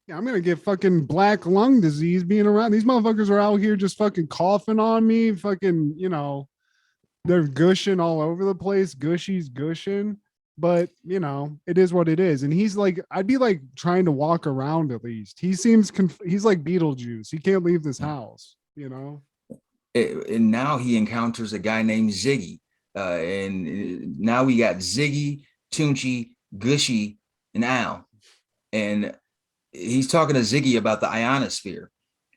Yeah, I'm gonna get fucking black lung disease being around. These motherfuckers are out here just fucking coughing on me. Fucking, you know, they're gushing all over the place. Gushy's gushing, but you know, it is what it is. And he's like, I'd be like trying to walk around at least. He seems he's like Beetlejuice. He can't leave this house, you know. And now he encounters a guy named Ziggy, and now we got Ziggy, Tunchi, Gushy, and Al, and he's talking to Ziggy about the ionosphere,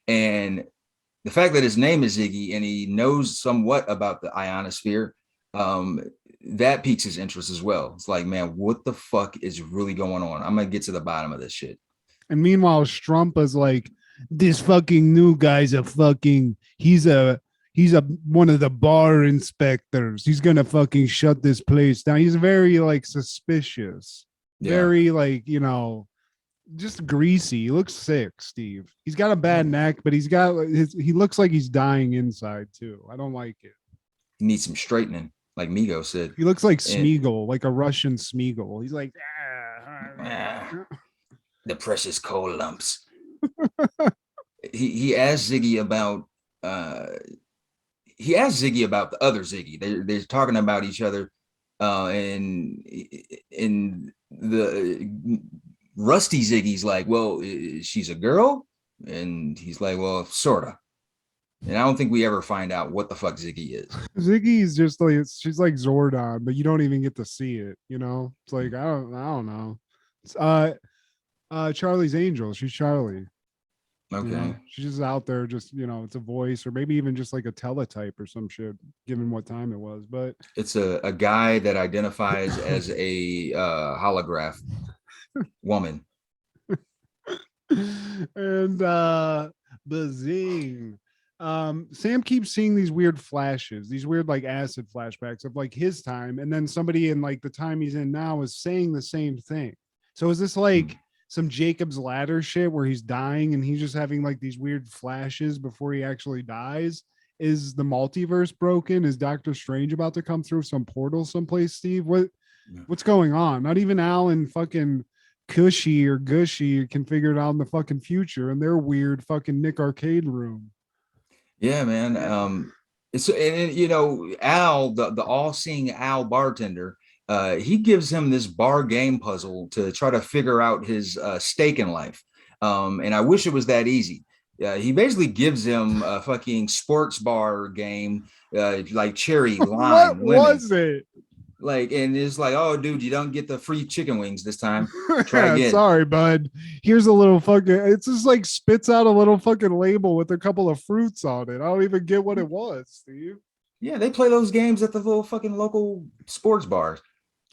and the fact that his name is Ziggy and he knows somewhat about the ionosphere, that piques his interest as well. It's like, man, what the fuck is really going on? I'm gonna get to the bottom of this shit. And meanwhile, Strumpa's like, this fucking new guy's a fucking, he's a one of the bar inspectors. He's gonna fucking shut this place down. He's very like suspicious, very like, you know, just greasy. He looks sick, Steve. He's got a bad neck, but he's got he looks like he's dying inside too. I don't like it. He needs some straightening, like Migo said. He looks like Smeagol, like a Russian Smeagol. He's like the precious coal lumps. he asked Ziggy about the other Ziggy. They're talking about each other, and in the Rusty Ziggy's like, well, she's a girl, and he's like, well, sorta. And I don't think we ever find out what the fuck Ziggy is. Ziggy's just like she's like Zordon, but you don't even get to see it. You know, it's like I don't know. It's, Charlie's Angel. She's Charlie. Okay. You know, she's just out there, just it's a voice, or maybe even just like a teletype or some shit, given what time it was. But it's a guy that identifies as a holograph woman. And bazing. Sam keeps seeing these weird flashes, these weird like acid flashbacks of like his time, and then somebody in like the time he's in now is saying the same thing. So is this like some Jacob's Ladder shit where he's dying and he's just having like these weird flashes before he actually dies? Is the multiverse broken? Is Doctor Strange about to come through some portal someplace, Steve? What's going on? Not even Al and fucking Cushy or Gushy can figure it out in the fucking future in their weird fucking Nick Arcade room. Yeah, man. Al, the all-seeing Al bartender, he gives him this bar game puzzle to try to figure out his stake in life. And I wish it was that easy. He basically gives him a fucking sports bar game, like cherry, lime. What was it? Like, and it's like, oh, dude, you don't get the free chicken wings this time. Try again. Sorry, bud. Here's a little fucking. It's just like spits out a little fucking label with a couple of fruits on it. I don't even get what it was, Steve. Yeah, they play those games at the little fucking local sports bars.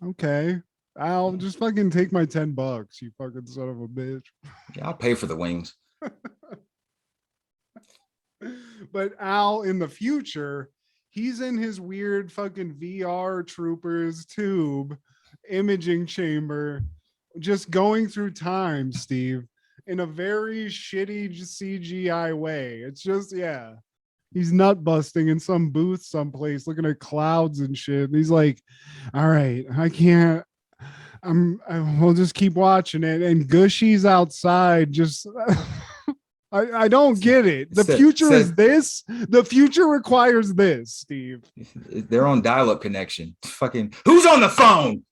Okay, I'll just fucking take my $10. You fucking son of a bitch. Yeah, I'll pay for the wings. But Al in the future, he's in his weird fucking VR troopers tube imaging chamber, just going through time, Steve, in a very shitty CGI way. It's just, yeah. He's nut busting in some booth someplace looking at clouds and shit. And he's like, all right, I can't. We'll just keep watching it. And Gushy's outside just I don't get it. The future is this. The future requires this, Steve. They're on dial-up connection. Fucking who's on the phone?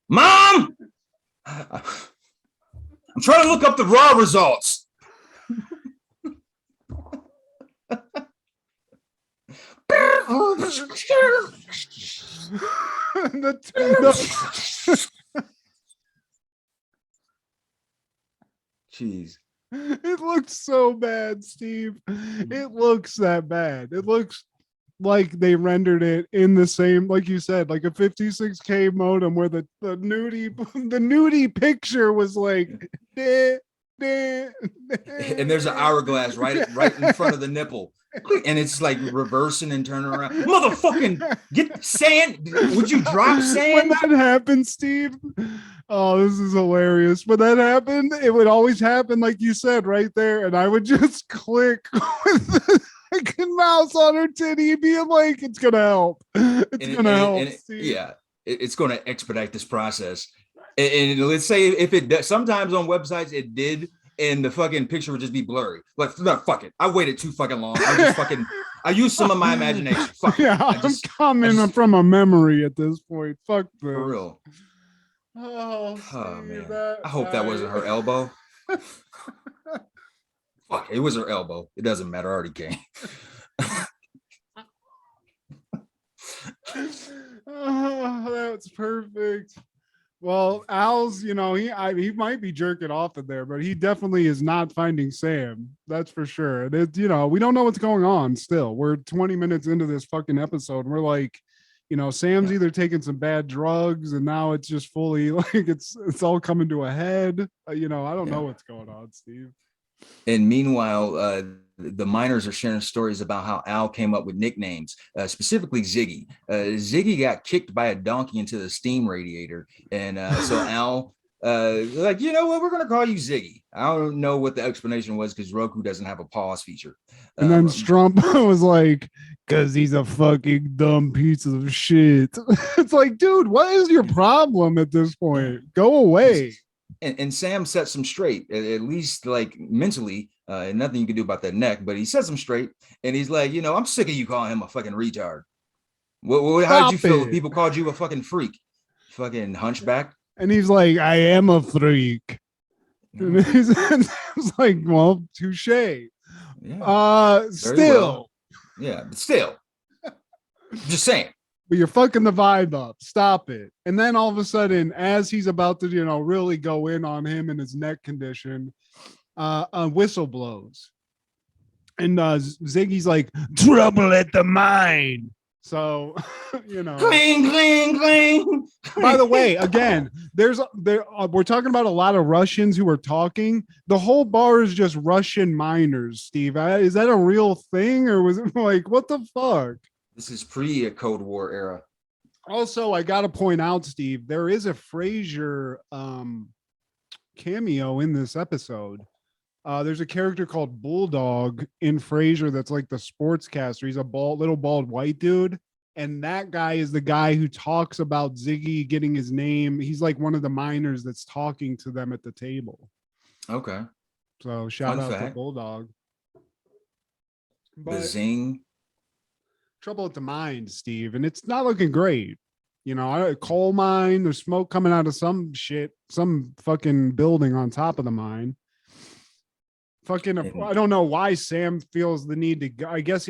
Mom! I'm trying to look up the raw results. Jeez. It looks so bad, Steve. It looks that bad. It looks like they rendered it in the same, like you said, like a 56K modem where the nudie picture was like and there's an hourglass right in front of the nipple. And it's like reversing and turning around. Motherfucking get sand. Would you drop sand? When that happened, Steve. Oh, this is hilarious. When that happened, it would always happen, like you said, right there. And I would just click with the fucking mouse on her titty, being like, it's gonna help. It's gonna help. Yeah, it's gonna expedite this process. And let's say if it does, sometimes on websites it did. And the fucking picture would just be blurry. Like, no, fuck it. I waited too fucking long. I used some of my imagination. Fuck yeah, I'm coming from a memory at this point. Fuck this. For real. Oh man. I hope that wasn't her elbow. Fuck, it was her elbow. It doesn't matter. I already came. Oh, that's perfect. Well, Al's, he might be jerking off in there, but he definitely is not finding Sam. That's for sure. And it's, we don't know what's going on still. We're 20 minutes into this fucking episode. And we're like, Sam's either taking some bad drugs and now it's just fully like it's all coming to a head. I don't know what's going on, Steve. And meanwhile, the miners are sharing stories about how Al came up with nicknames, specifically Ziggy. Ziggy got kicked by a donkey into the steam radiator. And so Al, like, you know what, we're going to call you Ziggy. I don't know what the explanation was because Roku doesn't have a pause feature. And then Strump was like, because he's a fucking dumb piece of shit. It's like, dude, what is your problem at this point? Go away. And Sam sets him straight, at least like mentally, and nothing you can do about that neck, but he sets him straight. And he's like, I'm sick of you calling him a fucking retard. How did you feel if people called you a fucking freak? Fucking hunchback? And he's like, I am a freak. And it's like, well, touche. Yeah. Still. Well. Yeah, but still. Just saying. But you're fucking the vibe up. Stop it. And then all of a sudden, as he's about to, really go in on him and his neck condition, a whistle blows. And Ziggy's like, trouble at the mine. So, Cling, cling, cling. By the way, again, we're talking about a lot of Russians who are talking. The whole bar is just Russian miners, Steve. Is that a real thing, or was it like, what the fuck? This is pre-Cold War era. Also, I got to point out, Steve, there is a Frasier cameo in this episode. There's a character called Bulldog in Frasier that's like the sportscaster. He's a little bald white dude. And that guy is the guy who talks about Ziggy getting his name. He's like one of the miners that's talking to them at the table. Okay. So shout out to Bulldog. But the zing. Trouble at the mine, Steve. And it's not looking great. A coal mine, there's smoke coming out of some fucking building on top of the mine. I don't know why Sam feels the need to go. I guess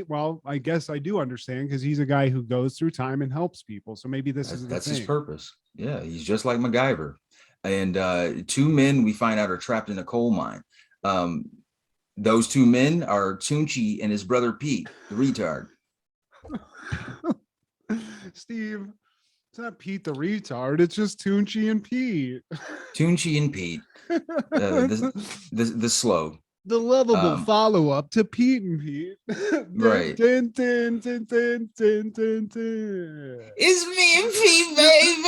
I do understand, because he's a guy who goes through time and helps people. So maybe that's his purpose. Yeah, he's just like MacGyver. And 2 men we find out are trapped in a coal mine. Those 2 men are Tunchi and his brother Pete, the retard. Steve, it's not Pete the retard. It's just Tunchi and Pete. Tunchi and Pete. The slow. The lovable follow-up to Pete and Pete. Right. It's me and Pete, baby.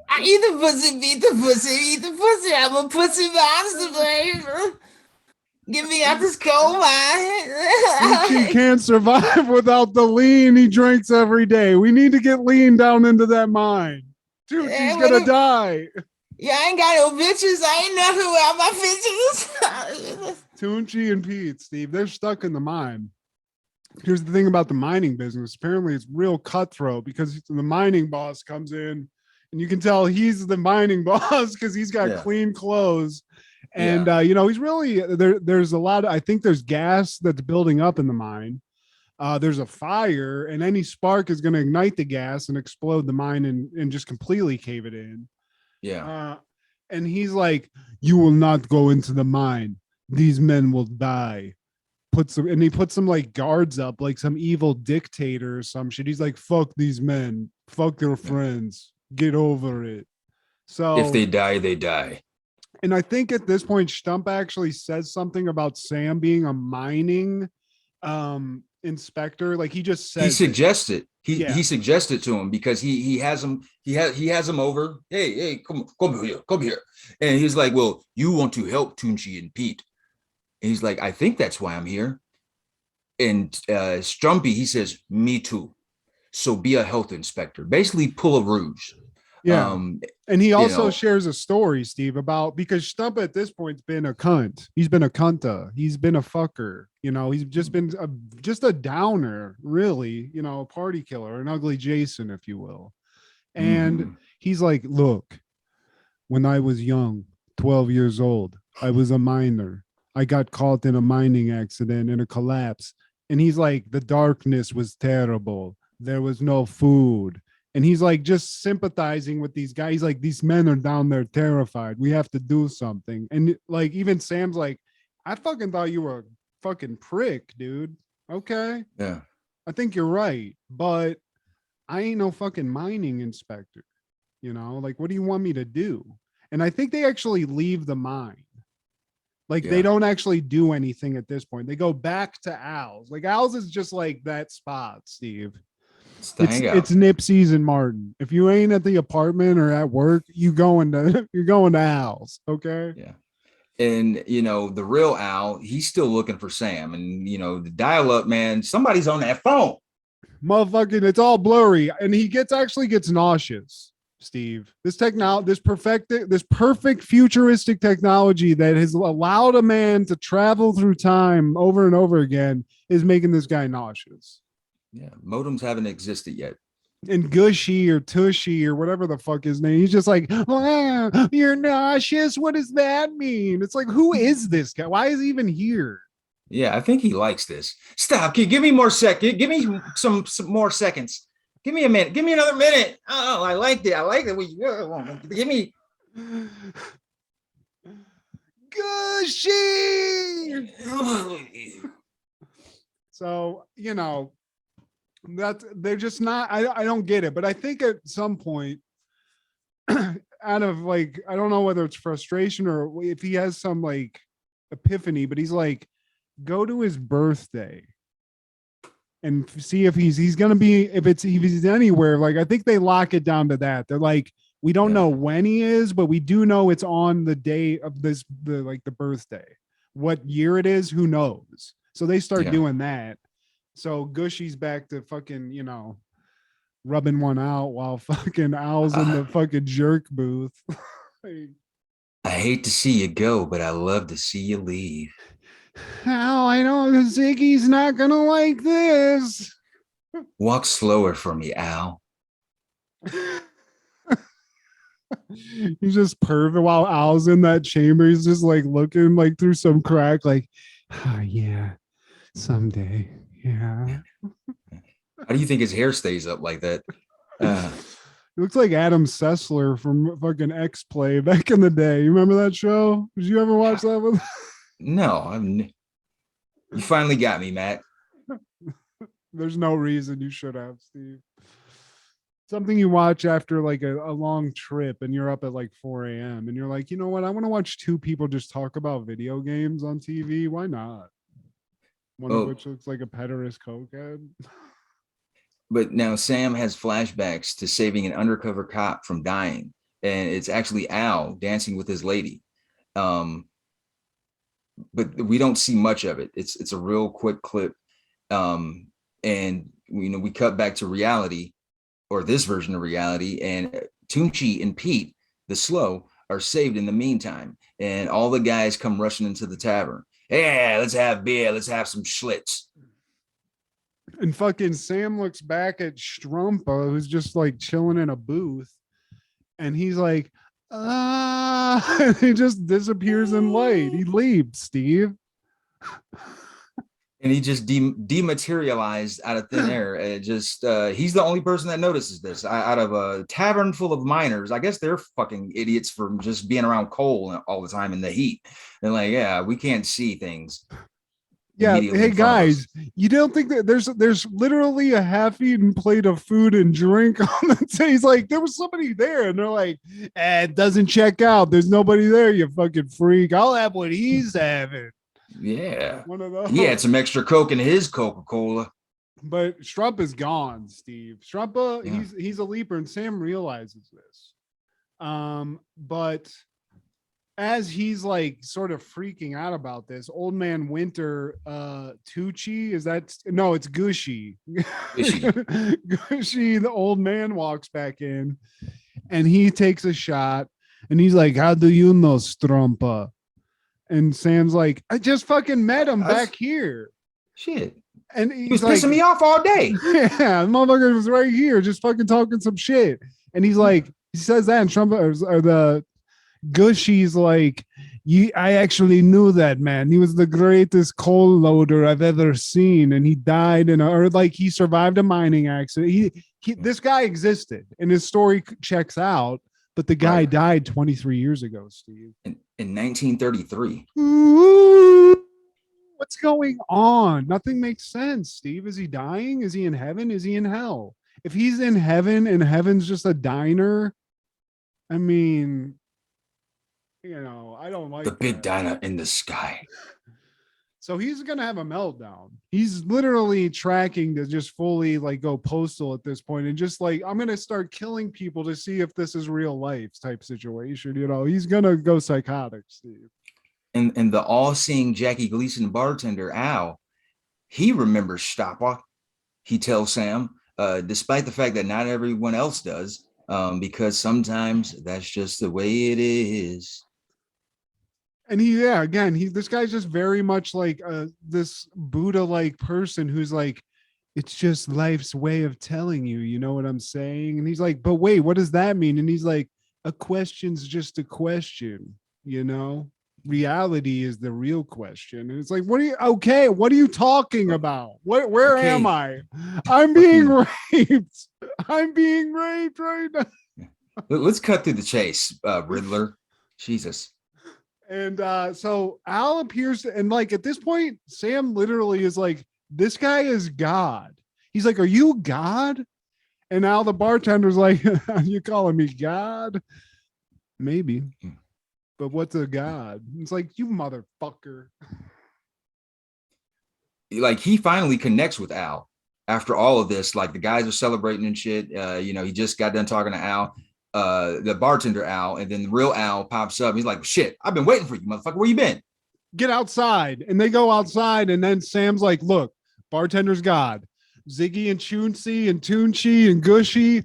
I eat the pussy, beat the pussy, eat the pussy. I'm a pussy monster, baby. Get me out this coal mine. He can't survive without the lean he drinks every day. We need to get lean down into that mine. Dude, she's gonna die. Yeah, I ain't got no bitches. I ain't nothing without my bitches. Tunchi and Pete, Steve, they're stuck in the mine. Here's the thing about the mining business. Apparently, it's real cutthroat, because the mining boss comes in, and you can tell he's the mining boss because he's got clean clothes. And, he's really there's a lot of, I think there's gas that's building up in the mine. There's a fire, and any spark is going to ignite the gas and explode the mine and just completely cave it in. Yeah. And he's like, you will not go into the mine. These men will die. He puts some like guards up, like some evil dictator or some shit. He's like, fuck these men. Fuck their friends. Get over it. So if they die, they die. And I think at this point, Stump actually says something about Sam being a mining inspector. Like he just says he suggested he suggested to him, because he has him over. Hey, come here. And he's like, well, you want to help Tunchi and Pete. And he's like, I think that's why I'm here. And Stumpy, he says, me too. So be a health inspector. Basically pull a ruse. Yeah. And he also shares a story, Steve, about, because Stump at this point's been a cunt. He's been a cunta. He's been a fucker. He's just been just a downer, really, a party killer, an ugly Jason, if you will. And he's like, look, when I was young, 12 years old, I was a miner. I got caught in a mining accident in a collapse. And he's like, the darkness was terrible. There was no food. And he's like just sympathizing with these guys. He's like, these men are down there terrified. We have to do something. And like, even Sam's like, I fucking thought you were a fucking prick, dude. Okay. Yeah. I think you're right. But I ain't no fucking mining inspector. Like, what do you want me to do? And I think they actually leave the mine. Like, they don't actually do anything at this point. They go back to Al's. Like, Al's is just like that spot, Steve. It's Nipsey's and Martin. If you ain't at the apartment or at work, you're going to Al's. Okay. Yeah. And the real Al, he's still looking for Sam. And the dial-up, man, somebody's on that phone. Motherfucking, it's all blurry. And he actually gets nauseous, Steve. This perfect futuristic technology that has allowed a man to travel through time over and over again is making this guy nauseous. Yeah, modems haven't existed yet. And Gushy or Tushy or whatever the fuck his name. He's just like, oh, you're nauseous. What does that mean? It's like, who is this guy? Why is he even here? Yeah, I think he likes this. Stop. Give me more second. Give me some more seconds. Give me a minute. Give me another minute. Oh, I liked it. I like it. Give me. Gushy. So, you know, that they're just not, I don't get it. But I think at some point, out of like, I don't know whether it's frustration or if he has some like epiphany, but he's like, go to his birthday and see if he's gonna be, if he's anywhere. Like, I think they lock it down to that. They're like, we don't know when he is, but we do know it's on the day of the birthday. What year it is, who knows? So they start doing that. So Gushy's back to fucking, you know, rubbing one out while fucking Al's in the fucking jerk booth. I hate to see you go, but I love to see you leave. Al, I know Ziggy's not gonna like this. Walk slower for me, Al. He's just perving while Al's in that chamber. He's just like looking like through some crack, like, oh, yeah, someday. Yeah. How do you think his hair stays up like that? He looks like Adam Sessler from fucking X-Play back in the day. You remember that show? Did you ever watch that one? No, you finally got me, Matt. There's no reason you should have, Steve. Something you watch after like a long trip and you're up at like 4 a.m. and you're like, you know what? I want to watch two people just talk about video games on TV. Why not? One of which looks like a pederast cokehead. But now Sam has flashbacks to saving an undercover cop from dying. And it's actually Al dancing with his lady. But we don't see much of it. It's a real quick clip. And you know, we cut back to reality, or this version of reality, and Tunchi and Pete, the slow, are saved in the meantime. And all the guys come rushing into the tavern. Yeah, let's have beer. Let's have some Schlitz. And fucking Sam looks back at Strumpa, who's just like chilling in a booth. And he's like, and he just disappears in light. He leaves, Steve. And he just dematerialized out of thin air. It just he's the only person that notices this out of a tavern full of miners. I guess they're fucking idiots for just being around coal all the time in the heat. And like, yeah, we can't see things. Yeah, hey guys, you don't think that there's literally a half-eaten plate of food and drink on the table? He's like, there was somebody there, and they're like, it doesn't check out. There's nobody there, you fucking freak. I'll have what he's having. Yeah, one of those. He had some extra Coke in his Coca-Cola. But Strump is gone, Steve. Strumpa, he's a leaper, and Sam realizes this. But as he's like sort of freaking out about this, old man Winter, Tucci, it's Gushy. Gushy, the old man, walks back in and he takes a shot and he's like, how do you know Strumpa? And Sam's like, I just fucking met him back here. Shit. And he was pissing me off all day. Yeah, the motherfucker was right here, just fucking talking some shit. And he's like, he says that, and Trump or the Gushy's like, I actually knew that man. He was the greatest coal loader I've ever seen, and he died he survived a mining accident. This guy existed, and his story checks out. But the guy died 23 years ago, Steve. In 1933. Ooh, what's going on? Nothing makes sense, Steve. Is he dying? Is he in heaven? Is he in hell? If he's in heaven and heaven's just a diner, I mean, you know, I don't like the big diner in the sky. So he's going to have a meltdown. He's literally tracking to just fully like go postal at this point and just like, I'm going to start killing people to see if this is real life type situation. You know, he's going to go psychotic, Steve. And the all-seeing Jackie Gleason bartender, Al, he remembers Stoppa. He tells Sam, despite the fact that not everyone else does, because sometimes that's just the way it is. And this guy's just very much like this Buddha-like person who's like, it's just life's way of telling you, you know what I'm saying? And he's like, but wait, what does that mean? And he's like, a question's just a question, you know? Reality is the real question. And it's like, what are you talking about? Where am Okay, I? I'm being raped. I'm being raped right now. let's cut through the chase, Riddler. Jesus. And so Al appears to, and like at this point, Sam literally is like, this guy is God. He's like, are you God? And Al, the bartender's like, you calling me God? Maybe. But what's a God? It's like, you motherfucker. Like he finally connects with Al after all of this. Like the guys are celebrating and shit. He just got done talking to Al, the bartender Al, and then the real Al pops up. He's like, shit, I've been waiting for you, motherfucker. Where you been? Get outside. And they go outside, and then Sam's like, look, bartender's God. Ziggy and Chuncy and Tunchi and Gushy,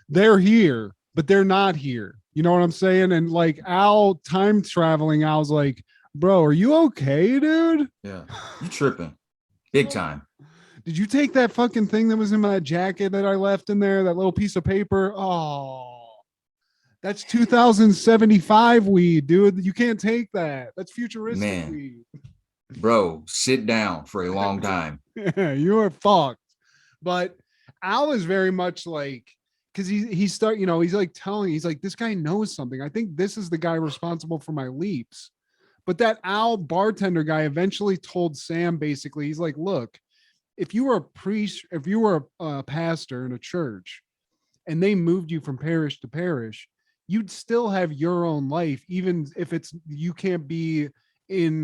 they're here, but they're not here. You know what I'm saying? And like Al, time traveling, Al's like, bro, are you okay, dude? Yeah, you tripping big time. Did you take that fucking thing that was in my jacket that I left in there, that little piece of paper? Oh, that's 2075 weed, dude. You can't take that. That's futuristic weed. Bro, sit down for a long time. Yeah, you are fucked. But Al is very much like, because he's like telling, he's like, this guy knows something. I think this is the guy responsible for my leaps. But that Al bartender guy eventually told Sam, basically, he's like, look, if you were a priest, if you were a pastor in a church and they moved you from parish to parish, you'd still have your own life, even if you can't be in,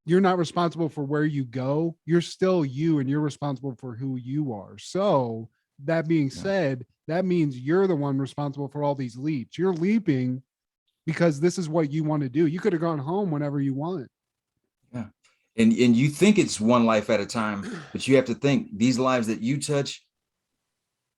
you're not responsible for where you go. You're still you, and you're responsible for who you are. So that being said, that means you're the one responsible for all these leaps. You're leaping because this is what you want to do. You could have gone home whenever you want. Yeah. And you think it's one life at a time, but you have to think these lives that you touch,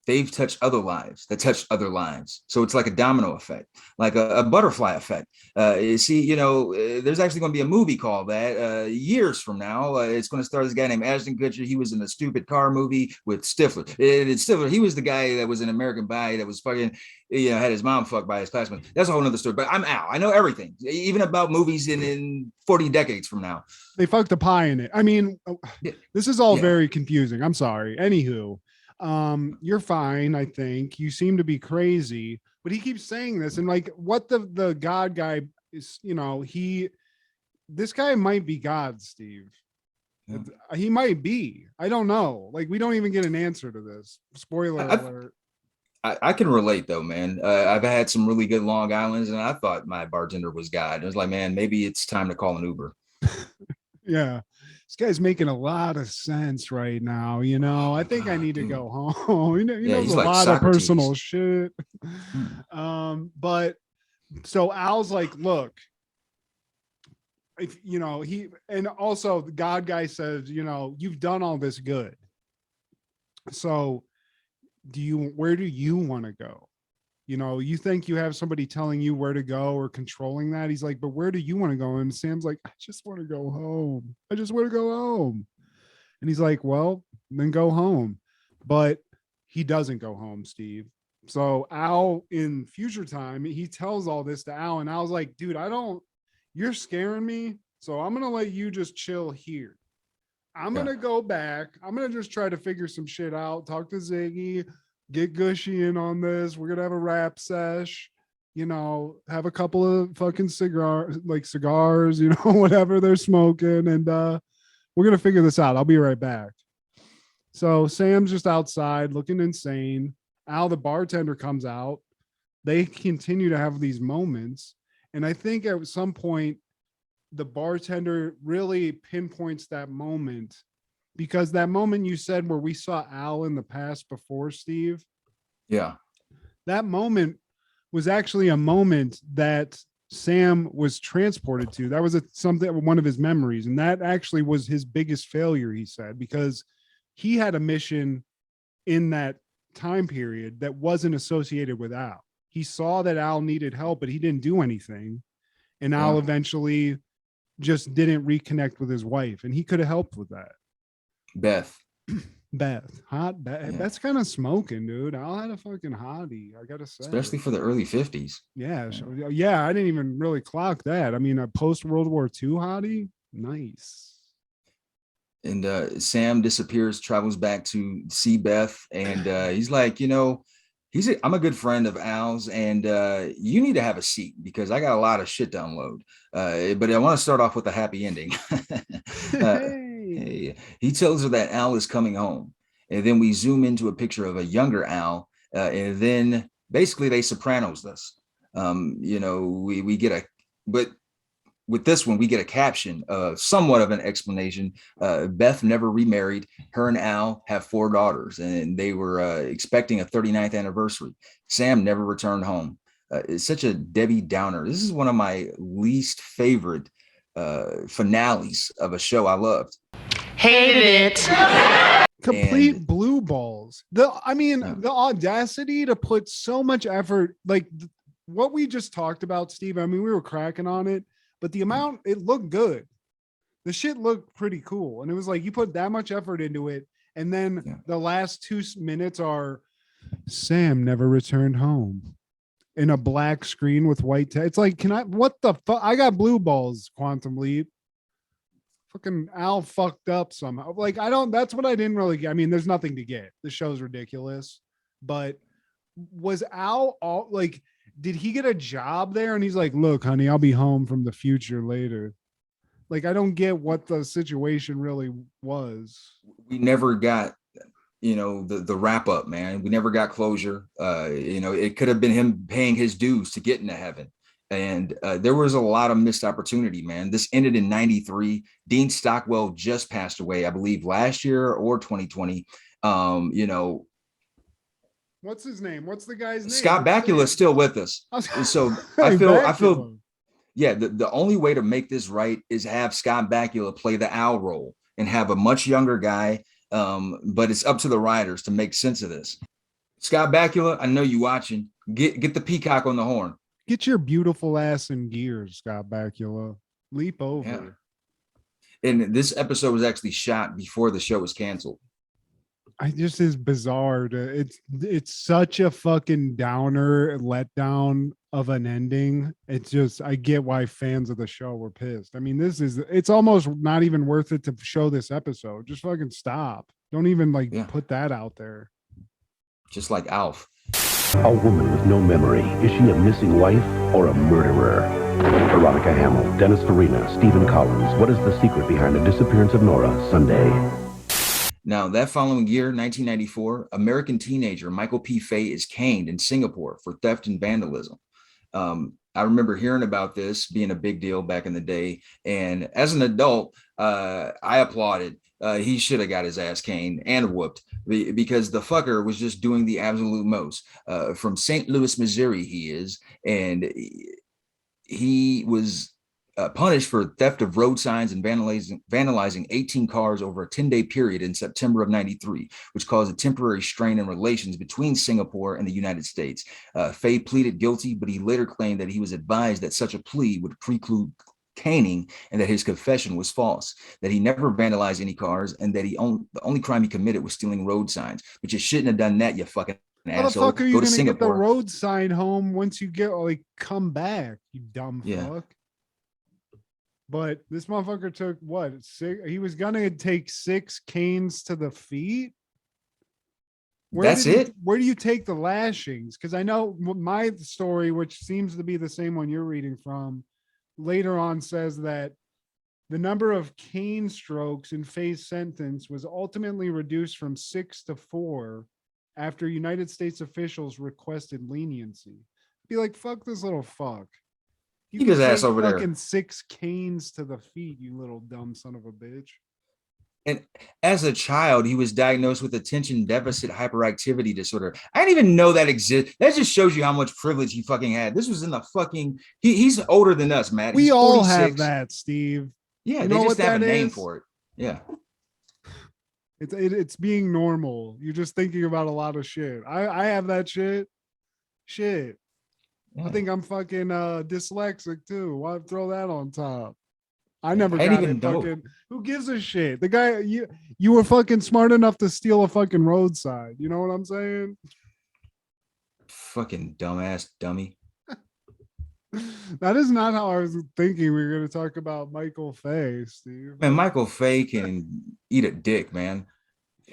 they've touched other lives that touched other lives. So it's like a domino effect, like a butterfly effect. There's actually going to be a movie called that years from now. It's going to star this guy named Ashton Kutcher. He was in a stupid car movie with Stifler. Stifler, he was the guy that was in American Pie that was fucking, had his mom fucked by his classmate. That's a whole nother story. But I'm Al. I know everything, even about movies in 40 decades from now. They fucked a pie in it. I mean, this is all very confusing. I'm sorry. Anywho, you're fine. I think you seem to be crazy, but he keeps saying this, and like, what the God guy is, this guy might be God, Steve. Yeah. He might be. I don't know. Like, we don't even get an answer to this. Spoiler alert. I can relate though, man. I've had some really good Long Islands, and I thought my bartender was God. I was like, man, maybe it's time to call an Uber. Yeah. This guy's making a lot of sense right now. I think I need to go home. He knows a lot of personal shit. But so Al's like, look, if and also the God guy says, you've done all this good. So where do you want to go? You think you have somebody telling you where to go or controlling that. He's like, but where do you want to go? And Sam's like, I just want to go home. I just want to go home. And he's like, well, then go home. But he doesn't go home, Steve. So Al, in future time, he tells all this to Al, and Al's like, dude, you're scaring me. So I'm going to let you just chill here. I'm going to go back. I'm going to just try to figure some shit out. Talk to Ziggy. Get Gushy in on this. We're gonna have a rap sesh, have a couple of fucking cigars, whatever they're smoking, and we're gonna figure this out. I'll be right back. So Sam's just outside looking insane. Al, the bartender, comes out. They continue to have these moments, and I think at some point the bartender really pinpoints that moment. Because that moment you said where we saw Al in the past before, Steve. Yeah. That moment was actually a moment that Sam was transported to. That was one of his memories. And that actually was his biggest failure, he said, because he had a mission in that time period that wasn't associated with Al. He saw that Al needed help, but he didn't do anything. And Al eventually just didn't reconnect with his wife. And he could have helped with that. Beth. Beth, hot Beth. Yeah. That's kind of smoking, dude. I'll have a fucking hottie. I gotta say, Especially for the early 50s. yeah, yeah. I didn't even really clock that. I mean, a post World War II hottie, nice. And Sam disappears, travels back to see Beth, and he's like, I'm a good friend of Al's, and you need to have a seat because I got a lot of shit to unload. But I want to start off with a happy ending. He tells her that Al is coming home, and then we zoom into a picture of a younger Al, and then basically they Sopranos us. We get but with this one, we get a caption, somewhat of an explanation. Beth never remarried. Her and Al have 4 daughters, and they were expecting a 39th anniversary. Sam never returned home. It's such a Debbie Downer. This is one of my least favorite finales of a show I loved. Hated it. Complete blue balls. The audacity to put so much effort, like what we just talked about, Steve. I mean, we were cracking on it, but the amount, it looked good. The shit looked pretty cool. And it was like, you put that much effort into it. And then the last 2 minutes are Sam never returned home in a black screen with white text. It's like, what the fuck? I got blue balls, Quantum Leap. Fucking Al fucked up somehow. Like, that's what I didn't really get. I mean, there's nothing to get. The show's ridiculous. But was Al did he get a job there? And he's like, look, honey, I'll be home from the future later. Like, I don't get what the situation really was. We never got, the wrap up, man. We never got closure. It could have been him paying his dues to get into heaven. And there was a lot of missed opportunity, man. This ended in 93. Dean Stockwell just passed away, I believe, last year or 2020. What's his name? What's the guy's name? Scott Bakula is still with us. So I feel, the only way to make this right is have Scott Bakula play the Al role and have a much younger guy. But it's up to the writers to make sense of this. Scott Bakula, I know you watching. Get the peacock on the horn. Get your beautiful ass in gears, Scott Bakula. Leap over. Yeah. And this episode was actually shot before the show was canceled. Just is bizarre. It's such a fucking downer letdown of an ending. It's just, I get why fans of the show were pissed. I mean, it's almost not even worth it to show this episode. Just fucking stop. Don't even put that out there. Just like Alf. A woman with no memory. Is she a missing wife or a murderer? Veronica Hamill, Dennis Farina, Stephen Collins. What is the secret behind the disappearance of Nora? Sunday. Now, that following year, 1994, American teenager Michael P. Fay is caned in Singapore for theft and vandalism. I remember hearing about this being a big deal back in the day. And as an adult, I applauded. He should have got his ass caned and whooped because the fucker was just doing the absolute most. From St. Louis, Missouri, he is. And he was punished for theft of road signs and vandalizing 18 cars over a 10-day period in September of 93, which caused a temporary strain in relations between Singapore and the United States. Fay pleaded guilty, but he later claimed that he was advised that such a plea would preclude caning and that his confession was false, that he never vandalized any cars, and that the only crime he committed was stealing road signs. But you shouldn't have done that, you fucking asshole. How the fuck are you going to get the road sign home once you come back, you dumb fuck? But this motherfucker took what? He was gonna take 6 canes to the feet. Where do you take the lashings? Because I know my story, which seems to be the same one you're reading from, later on says that the number of cane strokes in Fay's sentence was ultimately reduced from 6 to 4 after United States officials requested leniency. Be like, fuck this little fuck. Keep his ass over there. Fucking 6 canes to the feet, you little dumb son of a bitch. And as a child, he was diagnosed with attention deficit hyperactivity disorder. I didn't even know that exists. That just shows you how much privilege he fucking had. This was in the fucking. He's older than us, Matt. We all have that, Steve. Yeah, you they know just have a name is? for it. Yeah. It's being normal. You're just thinking about a lot of shit. I have that shit. Shit. Yeah. I think I'm fucking dyslexic too. Why throw that on top? I never I didn't got even it. know. Fucking, who gives a shit? The guy, you were fucking smart enough to steal a fucking roadside. You know what I'm saying? Fucking dumbass dummy. That is not how I was thinking we were going to talk about Michael Fay, Steve. Man, Michael Fay can eat a dick, man.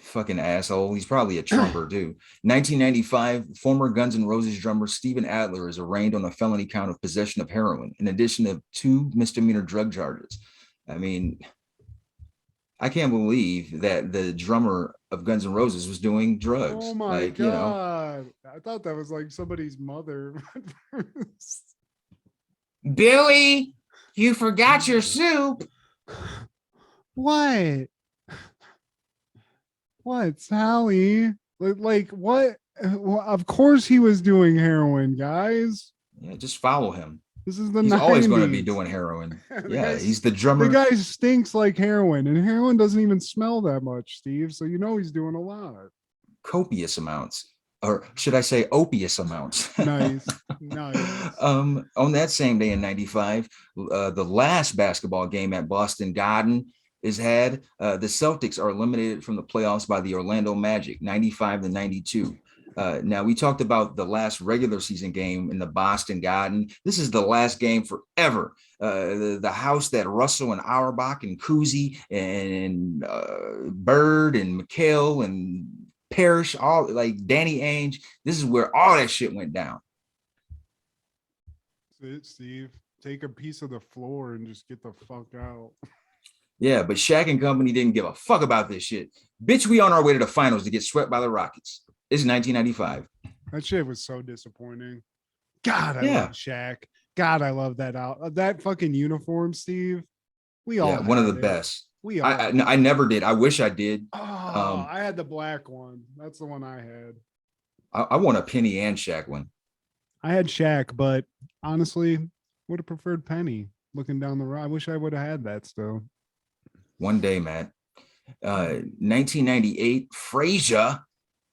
Fucking asshole. He's probably a Trumper, too. 1995, former Guns N' Roses drummer Steven Adler is arraigned on a felony count of possession of heroin, in addition to 2 misdemeanor drug charges. I mean, I can't believe that the drummer of Guns N' Roses was doing drugs. Oh my God. I thought that was like somebody's mother. Billy, you forgot your soup. What? What, Sally? Like what? Well, of course he was doing heroin, guys. Yeah, just follow him. This is the He's 90s. Always going to be doing heroin. Yeah, he's the drummer. The guy stinks like heroin, and heroin doesn't even smell that much, Steve. So you know he's doing a lot. Copious amounts, or should I say opious amounts. Nice. On that same day in 95, the last basketball game at Boston Garden is had. The Celtics are eliminated from the playoffs by the Orlando Magic, 95-92. Now, we talked about the last regular season game in the Boston Garden. This is the last game forever. The house that Russell and Auerbach and Cousy and Bird and McHale and Parrish, all like Danny Ainge, this is where all that shit went down. That's it, Steve. Take a piece of the floor and just get the fuck out. Yeah, but Shaq and company didn't give a fuck about this shit. Bitch, we on our way to the finals to get swept by the Rockets. It's 1995. That shit was so disappointing. God, I love Shaq. God, I love that fucking uniform, Steve. We all one of the it. best. We all I never did. I wish I did. Oh, I had the black one. That's the one I had. I want a Penny and Shaq one. I had Shaq, but honestly, would have preferred Penny. Looking down the road, I wish I would have had that still. One day, Matt. 1998, Frasier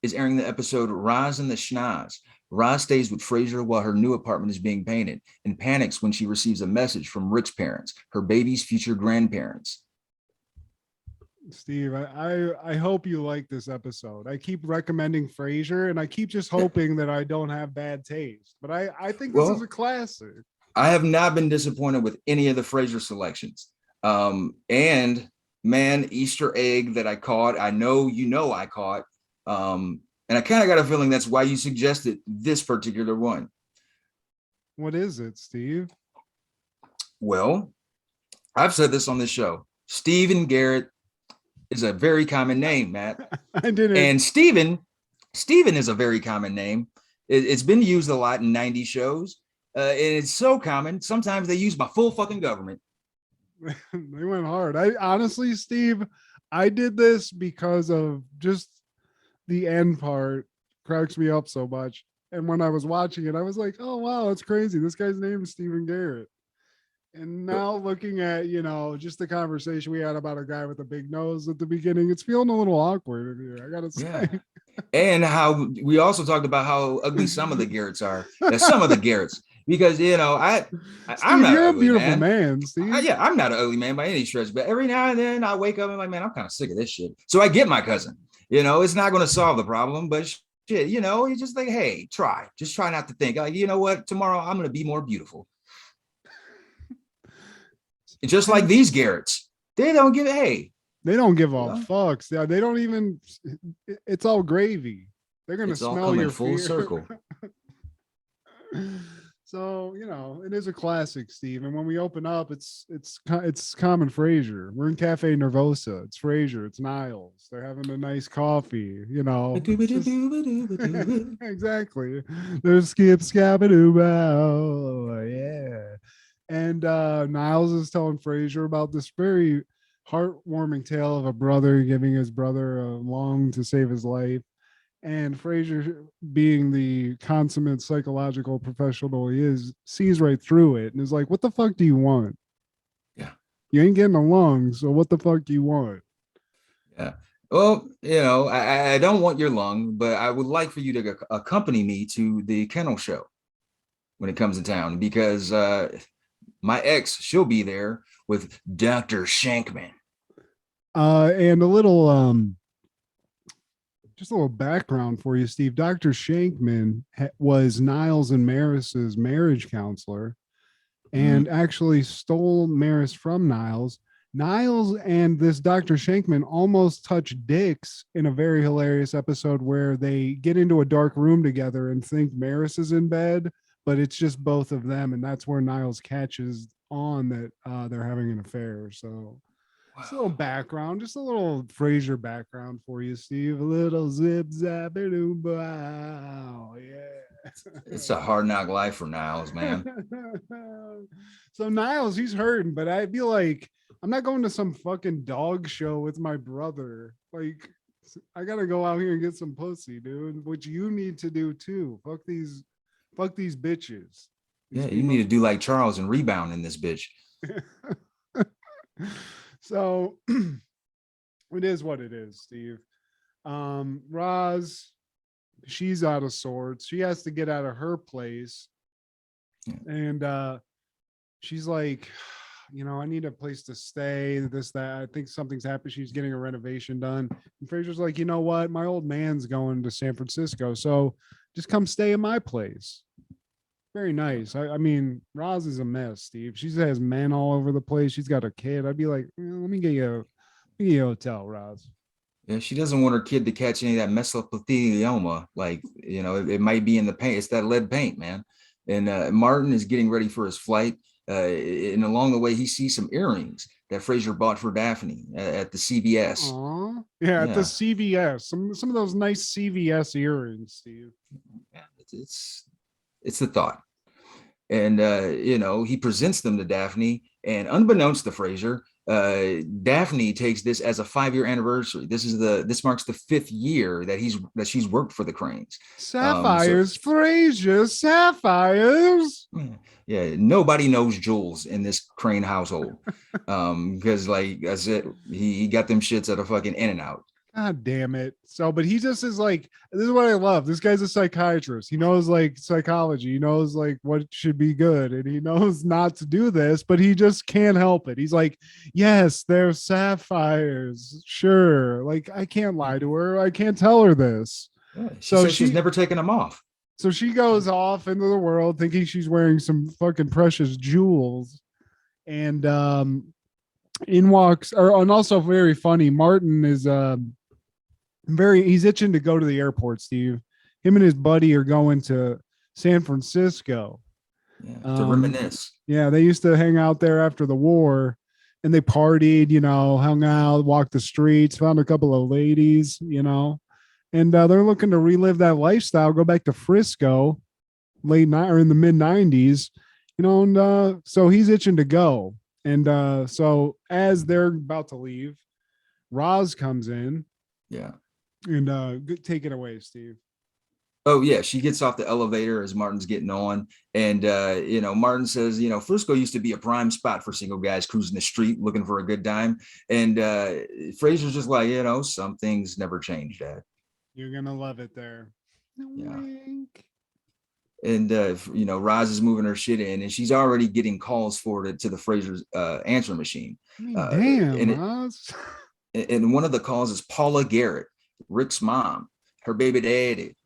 is airing the episode Roz and the Schnoz. Roz stays with Frasier while her new apartment is being painted and panics when she receives a message from Rick's parents, her baby's future grandparents. Steve, I hope you like this episode. I keep recommending Frasier, and I keep just hoping that I don't have bad taste. But I think this is a classic. I have not been disappointed with any of the Frasier selections. And man, Easter egg that I caught. I know I caught. And I kind of got a feeling that's why you suggested this particular one. What is it, Steve? Well, I've said this on this show. Stephen Garrett is a very common name, Matt. I didn't. And Stephen is a very common name. It's been used a lot in 90 shows. And it's so common. Sometimes they use my full fucking government. They went hard. I honestly, Steve, I did this because of just the end part cracks me up so much. And when I was watching it, I was like, oh, wow, that's crazy. This guy's name is Stephen Garrett. And now looking at, just the conversation we had about a guy with a big nose at the beginning, it's feeling a little awkward in here, I got to say. Yeah. And how we also talked about how ugly some of the Garretts are. Some of the Garretts. Because, I'm not you're a ugly, beautiful man, Steve. I'm not an ugly man by any stretch. But every now and then I wake up and I'm like, man, I'm kind of sick of this shit. So I get my cousin. It's not going to solve the problem, but shit, you just think, hey, just try not to think. Like, you know what? Tomorrow I'm going to be more beautiful. Just like these Garretts, they don't give a fucks. Yeah, they don't even. It's all gravy. They're gonna smell your full fear. circle. So it is a classic, Steve. And when we open up, it's common Frasier. We're in Cafe Nervosa. It's Frasier. It's Niles. They're having a nice coffee. Exactly. There's Skip Scabadoo. Yeah. And Niles is telling Frasier about this very heartwarming tale of a brother giving his brother a lung to save his life. And Frasier, being the consummate psychological professional he is, sees right through it and is like, what the fuck do you want? Yeah. You ain't getting a lung, so what the fuck do you want? Yeah. Well, I don't want your lung, but I would like for you to accompany me to the kennel show when it comes to town, because my ex, she'll be there with Dr. Shankman. And a little just a little background for you, Steve. Dr. Shankman was Niles and Maris's marriage counselor and actually stole Maris from Niles. Niles and this Dr. Shankman almost touch dicks in a very hilarious episode where they get into a dark room together and think Maris is in bed, but it's just both of them. And that's where Niles catches on that they're having an affair. So just a little background, just a little Frasier background for you, Steve. A little zip zap wow. Yeah. It's a hard knock life for Niles, man. So Niles, he's hurting, but I feel like I'm not going to some fucking dog show with my brother. Like, I gotta go out here and get some pussy, dude. Which you need to do too. Fuck these bitches. Yeah, you need to do like Charles and rebound in this bitch. So it is what it is, Steve. Roz, she's out of sorts. She has to get out of her place. And she's like, I need a place to stay, this, that. I think something's happened. She's getting a renovation done. And Fraser's like, you know what? My old man's going to San Francisco. So just come stay in my place. Very nice. I mean, Roz is a mess, Steve. She has men all over the place. She's got a kid. I'd be like, let me get you a hotel, Roz. Yeah, she doesn't want her kid to catch any of that mesothelioma. Like, it might be in the paint. It's that lead paint, man. And Martin is getting ready for his flight. And along the way, he sees some earrings that Frasier bought for Daphne at the CVS. Aww. Yeah, at the CVS. Some of those nice CVS earrings, Steve. Yeah, it's the thought. And he presents them to Daphne, and unbeknownst to Frasier, Daphne takes this as a 5-year anniversary. This marks the 5th year that she's worked for the Cranes. Sapphires, Frasier, sapphires. Yeah, nobody knows Jules in this Crane household. Because like I said, he got them shits at a fucking In-N-Out. God damn it. So, but he just is like, this is what I love. This guy's a psychiatrist. He knows like psychology. He knows like what should be good. And he knows not to do this, but he just can't help it. He's like, yes, they're sapphires. Sure. Like, I can't lie to her. I can't tell her this. Yeah, she's never taken them off. So she goes off into the world thinking she's wearing some fucking precious jewels. And and also very funny, Martin is he's itching to go to the airport, Steve. Him and his buddy are going to San Francisco. Yeah, to reminisce. Yeah, they used to hang out there after the war, and they partied, hung out, walked the streets, found a couple of ladies, and they're looking to relive that lifestyle, go back to Frisco, in the mid 90s, and so he's itching to go. And so as they're about to leave, Roz comes in. Yeah. And take it away, Steve. Oh, yeah. She gets off the elevator as Martin's getting on. And, Martin says, Frisco used to be a prime spot for single guys cruising the street looking for a good time. And Fraser's just like, some things never change, Dad. You're going to love it there. Yeah. And, Roz is moving her shit in, and she's already getting calls forwarded to the Fraser's answering machine. Damn, Roz. And one of the calls is Paula Garrett, Rick's mom, her baby daddy.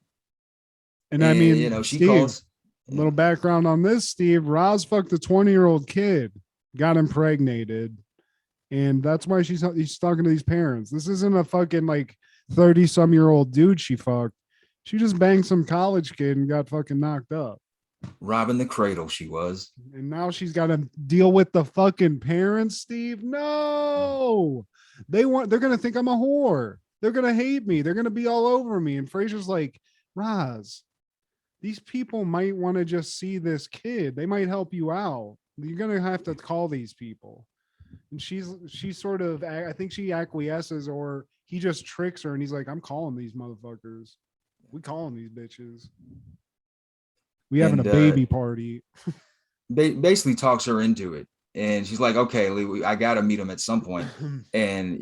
And I mean, she Steve, calls. A little background on this, Steve. Roz fucked a 20-year-old kid, got impregnated, and that's why he's talking to these parents. This isn't a fucking like 30-some-year-old dude she fucked. She just banged some college kid and got fucking knocked up. Robbing the cradle, she was. And now she's got to deal with the fucking parents, Steve. No, they're gonna think I'm a whore. They're gonna hate me. They're gonna be all over me. And Fraser's like, Roz, these people might want to just see this kid. They might help you out. You're gonna have to call these people. And she's sort of, I think she acquiesces, or he just tricks her and he's like, I'm calling these motherfuckers. We calling these bitches. We having a baby party. Basically talks her into it. And she's like, okay, I got to meet him at some point. And,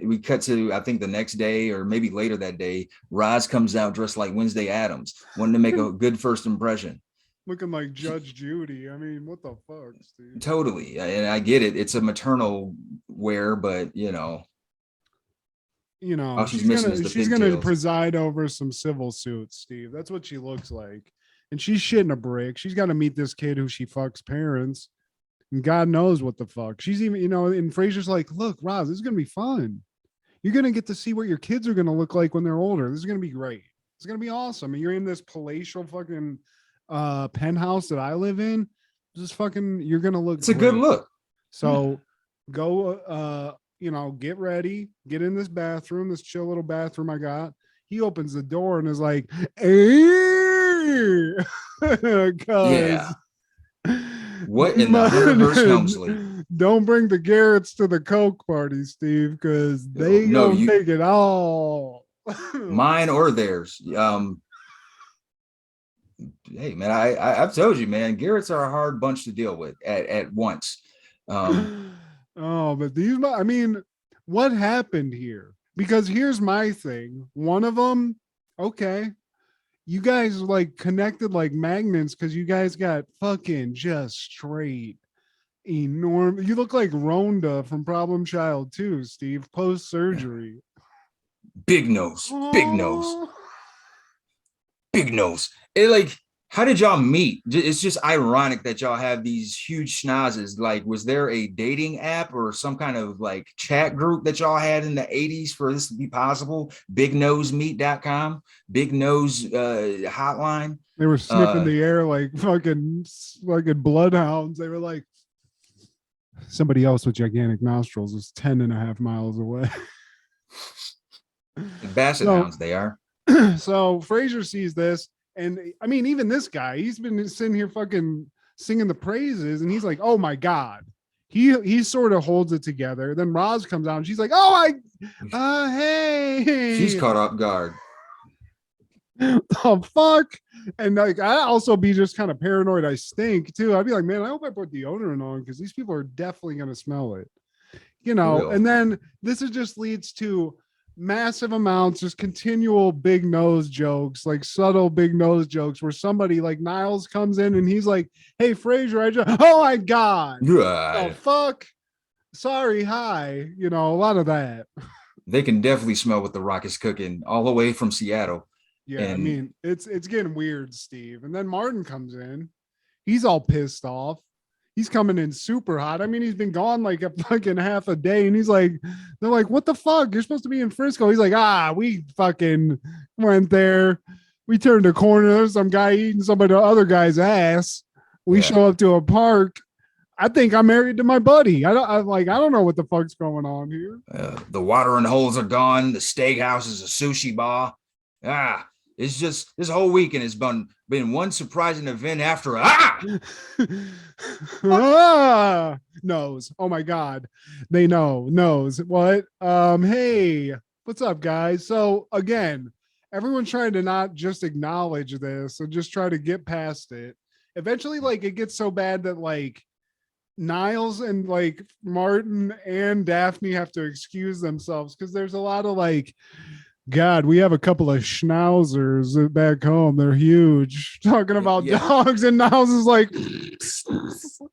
we cut to, I think the next day or maybe later that day, Roz comes out dressed like Wednesday Addams, wanting to make a good first impression. Looking like Judge Judy. I mean, what the fuck, Steve? Totally. And I get it. It's a maternal wear, but all she's missing is the she's gonna pigtails. preside over some civil suits, Steve. That's what she looks like. And she's shitting a brick. She's got to meet this kid who she fucks parents. And God knows what the fuck. She's even, and Frasier's like, look, Roz, this is gonna be fun. You're gonna get to see what your kids are gonna look like when they're older. This is gonna be great. It's gonna be awesome. And you're in this palatial fucking penthouse that I live in. This is fucking, you're gonna look. It's a good look. So go get ready, get in this bathroom, this chill little bathroom I got. He opens the door and is like, hey, Yeah. What in the Hunter Helmsley? Don't bring the Garretts to the Coke party, Steve, because they don't take it all. Mine or theirs. Hey man, I've told you, man, Garretts are a hard bunch to deal with at once. But these, I mean, what happened here? Because here's my thing. One of them, okay, you guys like connected like magnets because you guys got fucking just straight enormous. You look like Rhonda from Problem Child 2, Steve, post surgery. Big nose. It like, how did y'all meet? It's just ironic that y'all have these huge schnozzes. Like, was there a dating app or some kind of like chat group that y'all had in the 80s for this to be possible? BigNoseMeet.com, Big Nose hotline. They were sniffing the air like fucking bloodhounds. They were like, somebody else with gigantic nostrils is 10.5 miles away. Basset hounds, they are. So Frasier sees this. And I mean, even this guy, he's been sitting here fucking singing the praises, and he's like, "Oh my god." He sort of holds it together. Then Roz comes out, and she's like, "Oh hey." She's caught off guard. The fuck? And like, I also be just kind of paranoid. I stink too. I'd be like, man, I hope I put deodorant on because these people are definitely gonna smell it. And then this just leads to massive amounts, just continual big nose jokes, like subtle big nose jokes where somebody like Niles comes in and he's like, hey Frasier, oh my god, right. Oh fuck, sorry, hi. A lot of that. They can definitely smell what the Rock is cooking all the way from Seattle. I mean, it's getting weird, Steve. And then Martin comes in, he's all pissed off. He's coming in super hot. I mean, he's been gone like a fucking half a day. And they're like, what the fuck? You're supposed to be in Frisco. He's like, we fucking went there. We turned a corner. There's some guy eating somebody, the other guy's ass. We show up to a park. I think I'm married to my buddy. I don't know what the fuck's going on here. The watering holes are gone. The steakhouse is a sushi bar. It's just this whole weekend has been one surprising event after knows. Oh my god, they knows what. Hey, what's up, guys? So again, everyone's trying to not just acknowledge this and just try to get past it. Eventually, like it gets so bad that like Niles and like Martin and Daphne have to excuse themselves because there's a lot of like, God, we have a couple of schnauzers back home. They're huge. Talking about dogs, and Niles is like,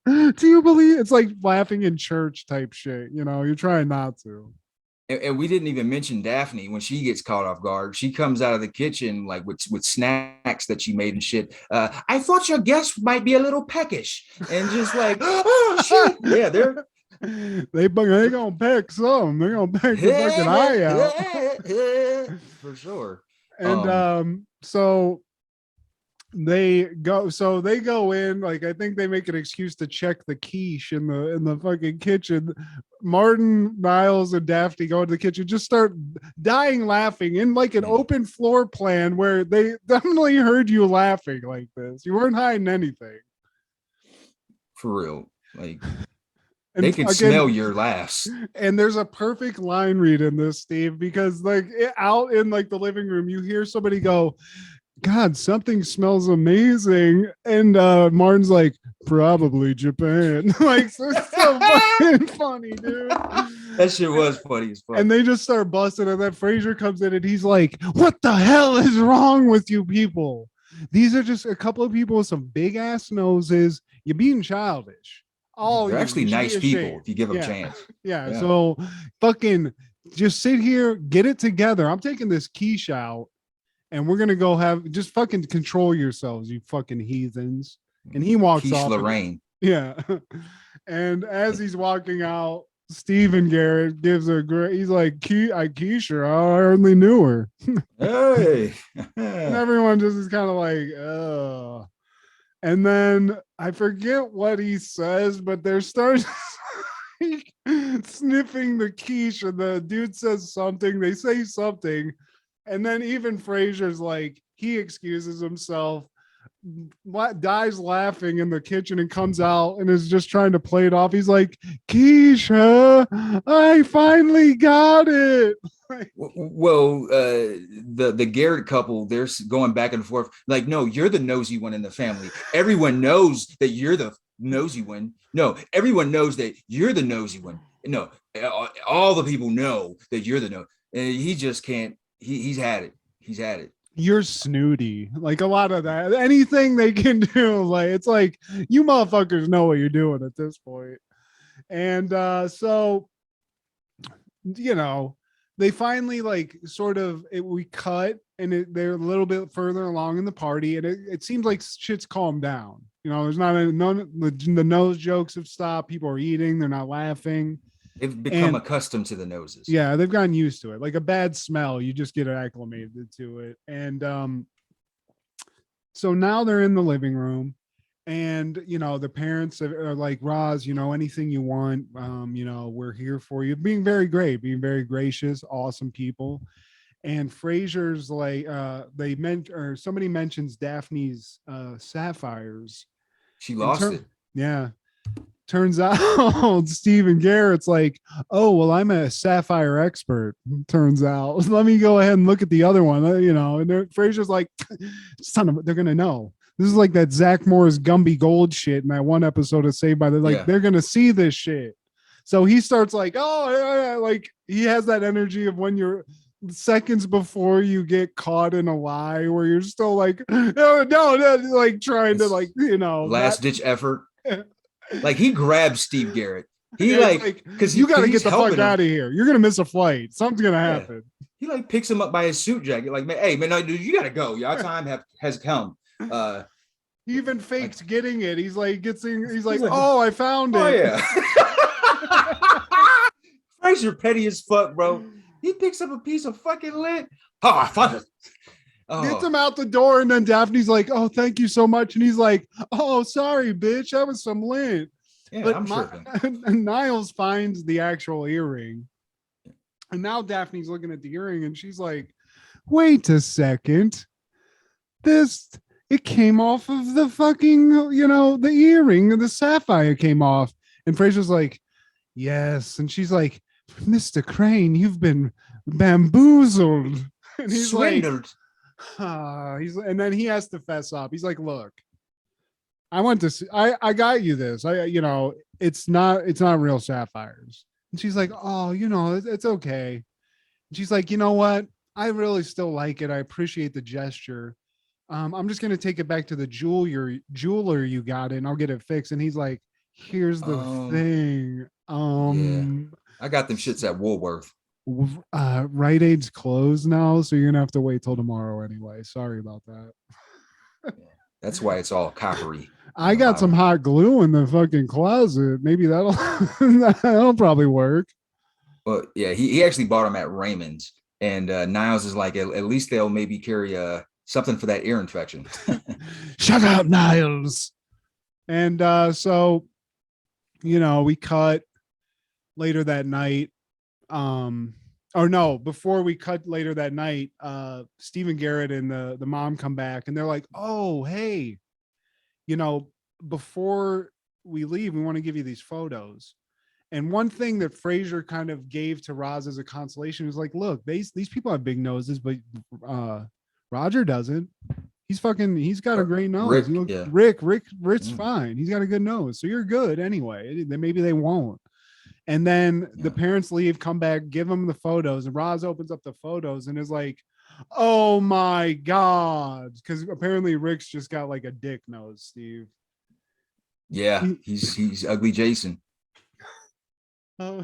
do you believe it's like laughing in church type shit? You're trying not to. And we didn't even mention Daphne when she gets caught off guard. She comes out of the kitchen like with snacks that she made and shit. I thought your guests might be a little peckish, and just like, oh shit, yeah, they gonna peck some. They're gonna peck the fucking eye out for sure. And so they go in. Like I think they make an excuse to check the quiche in the fucking kitchen. Martin, Niles, and Daphne go into the kitchen, just start dying laughing in like an open floor plan where they definitely heard you laughing like this. You weren't hiding anything. For real, like. They can smell your laughs. And there's a perfect line read in this, Steve, because like out in like the living room, you hear somebody go, God, something smells amazing. And Martin's like, probably Japan. Like, so fucking funny, dude. That shit was funny as fuck. And they just start busting, and then Frasier comes in and he's like, what the hell is wrong with you people? These are just a couple of people with some big ass noses. You're being childish. All They're you actually should be nice people ashamed. if you give them a Yeah. chance. Yeah. Yeah. So fucking just sit here, get it together. I'm taking this quiche out and we're gonna go have just fucking control yourselves, you fucking heathens. And he walks Quiche off. Lorraine. Yeah. And as he's walking out, Stephen Garrett gives a great, he's like, Keisha, I hardly knew her. Hey. And everyone just is kind of like, oh. And then I forget what he says, but there starts sniffing the quiche, and the dude says something, they say something, and then even Fraser's like, he excuses himself, dies laughing in the kitchen and comes out and is just trying to play it off. He's like, Keisha, I finally got it. Well, the Garrett couple, they're going back and forth. Like, no, you're the nosy one in the family. Everyone knows that you're the nosy one. No, everyone knows that you're the nosy one. No, all the people know that you're the he just can't. He's had it. He's had it. You're snooty. Like a lot of that. Anything they can do, like it's like you motherfuckers know what you're doing at this point. And so you know, they finally like sort of we cut and they're a little bit further along in the party, and it seems like shit's calmed down. You know, there's not none the nose jokes have stopped. People are eating, they're not laughing. They've become accustomed to the noses. Yeah, they've gotten used to it. Like a bad smell, you just get acclimated to it. And so now they're in the living room, and you know, the parents are like, Roz, you know, anything you want, you know, we're here for you. Being very great, being very gracious, awesome people. And Fraser's like, they meant, or somebody mentions Daphne's sapphires. She lost it. Yeah. Turns out Stephen Garrett's like, oh, well, I'm a sapphire expert. Turns out, let me go ahead and look at the other one, you know. And Fraser's like, son of, they're going to know. This is like that Zach Morris Gumby Gold shit in that one episode of Saved by the, like, they're going to see this shit. So he starts like, oh, yeah, like he has that energy of when you're seconds before you get caught in a lie where you're still like, no, like trying to like, you know, last ditch effort. Like he grabs Steve Garrett. He like because you got to get the fuck out of here. You're gonna miss a flight. Something's gonna happen. He like picks him up by his suit jacket. Like, hey man, no, dude, you gotta go. Your time has come. He even fakes getting it. He's like he's like, oh, I found it. Oh yeah. Fraser petty as fuck, bro. He picks up a piece of fucking lint. Oh, I found it. Gets him out the door, and then Daphne's like, oh, thank you so much. And he's like, oh, sorry, bitch, that was some lint. Yeah, but I'm tripping. Niles finds the actual earring, and now Daphne's looking at the earring, and she's like, wait a second, it came off of the fucking, you know, the earring, the sapphire came off. And Fraser's like, yes. And she's like, Mr. Crane, you've been bamboozled. And he's swindled. And then he has to fess up. He's like, look, I went to see, I got you this. You know, it's not real sapphires. And she's like, oh, you know, it's okay. And she's like, you know what? I really still like it. I appreciate the gesture. I'm just going to take it back to the jeweler you got it, and I'll get it fixed. And he's like, here's the thing. Yeah. I got them shits at Woolworth. Rite Aid's closed now, so you're gonna have to wait till tomorrow anyway. Sorry about that. That's why it's all coppery. I got some hot glue in the fucking closet. Maybe that'll probably work. But yeah, he actually bought them at Raymond's, and Niles is like, at least they'll maybe carry something for that ear infection. Shut up, Niles. And so, you know, we cut later that night. Before we cut later that night, Stephen Garrett and the mom come back, and they're like, oh, hey, you know, before we leave, we want to give you these photos. And one thing that Fraser kind of gave to Roz as a consolation was like, look, these people have big noses, but Roger doesn't. He's got a great nose. Rick's fine. He's got a good nose. So you're good anyway. Maybe they won't. And then the parents leave, come back, give them the photos, and Roz opens up the photos and is like, Oh my God. Because apparently Rick's just got like a dick nose, Steve. Yeah, he's ugly Jason. Oh,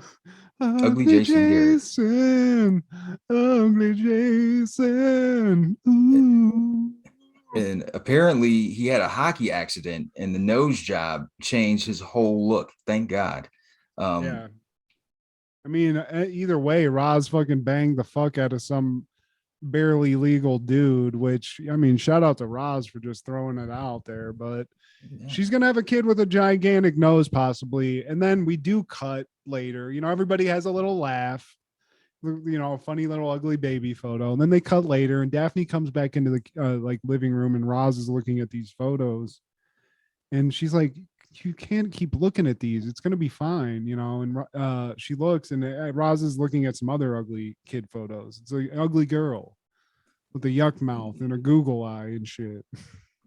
Ugly Jason Garrett. Ugly Jason. Ooh. And apparently he had a hockey accident and the nose job changed his whole look. Thank God. Yeah. I mean, either way, Roz fucking banged the fuck out of some barely legal dude, which, I mean, shout out to Roz for just throwing it out there, but she's going to have a kid with a gigantic nose possibly. And then we do cut later, you know, everybody has a little laugh, you know, a funny little ugly baby photo. And then they cut later and Daphne comes back into the like living room and Roz is looking at these photos and she's like, you can't keep looking at these. It's going to be fine, you know? And she looks and Roz is looking at some other ugly kid photos. It's an ugly girl with a yuck mouth and a Google eye and shit.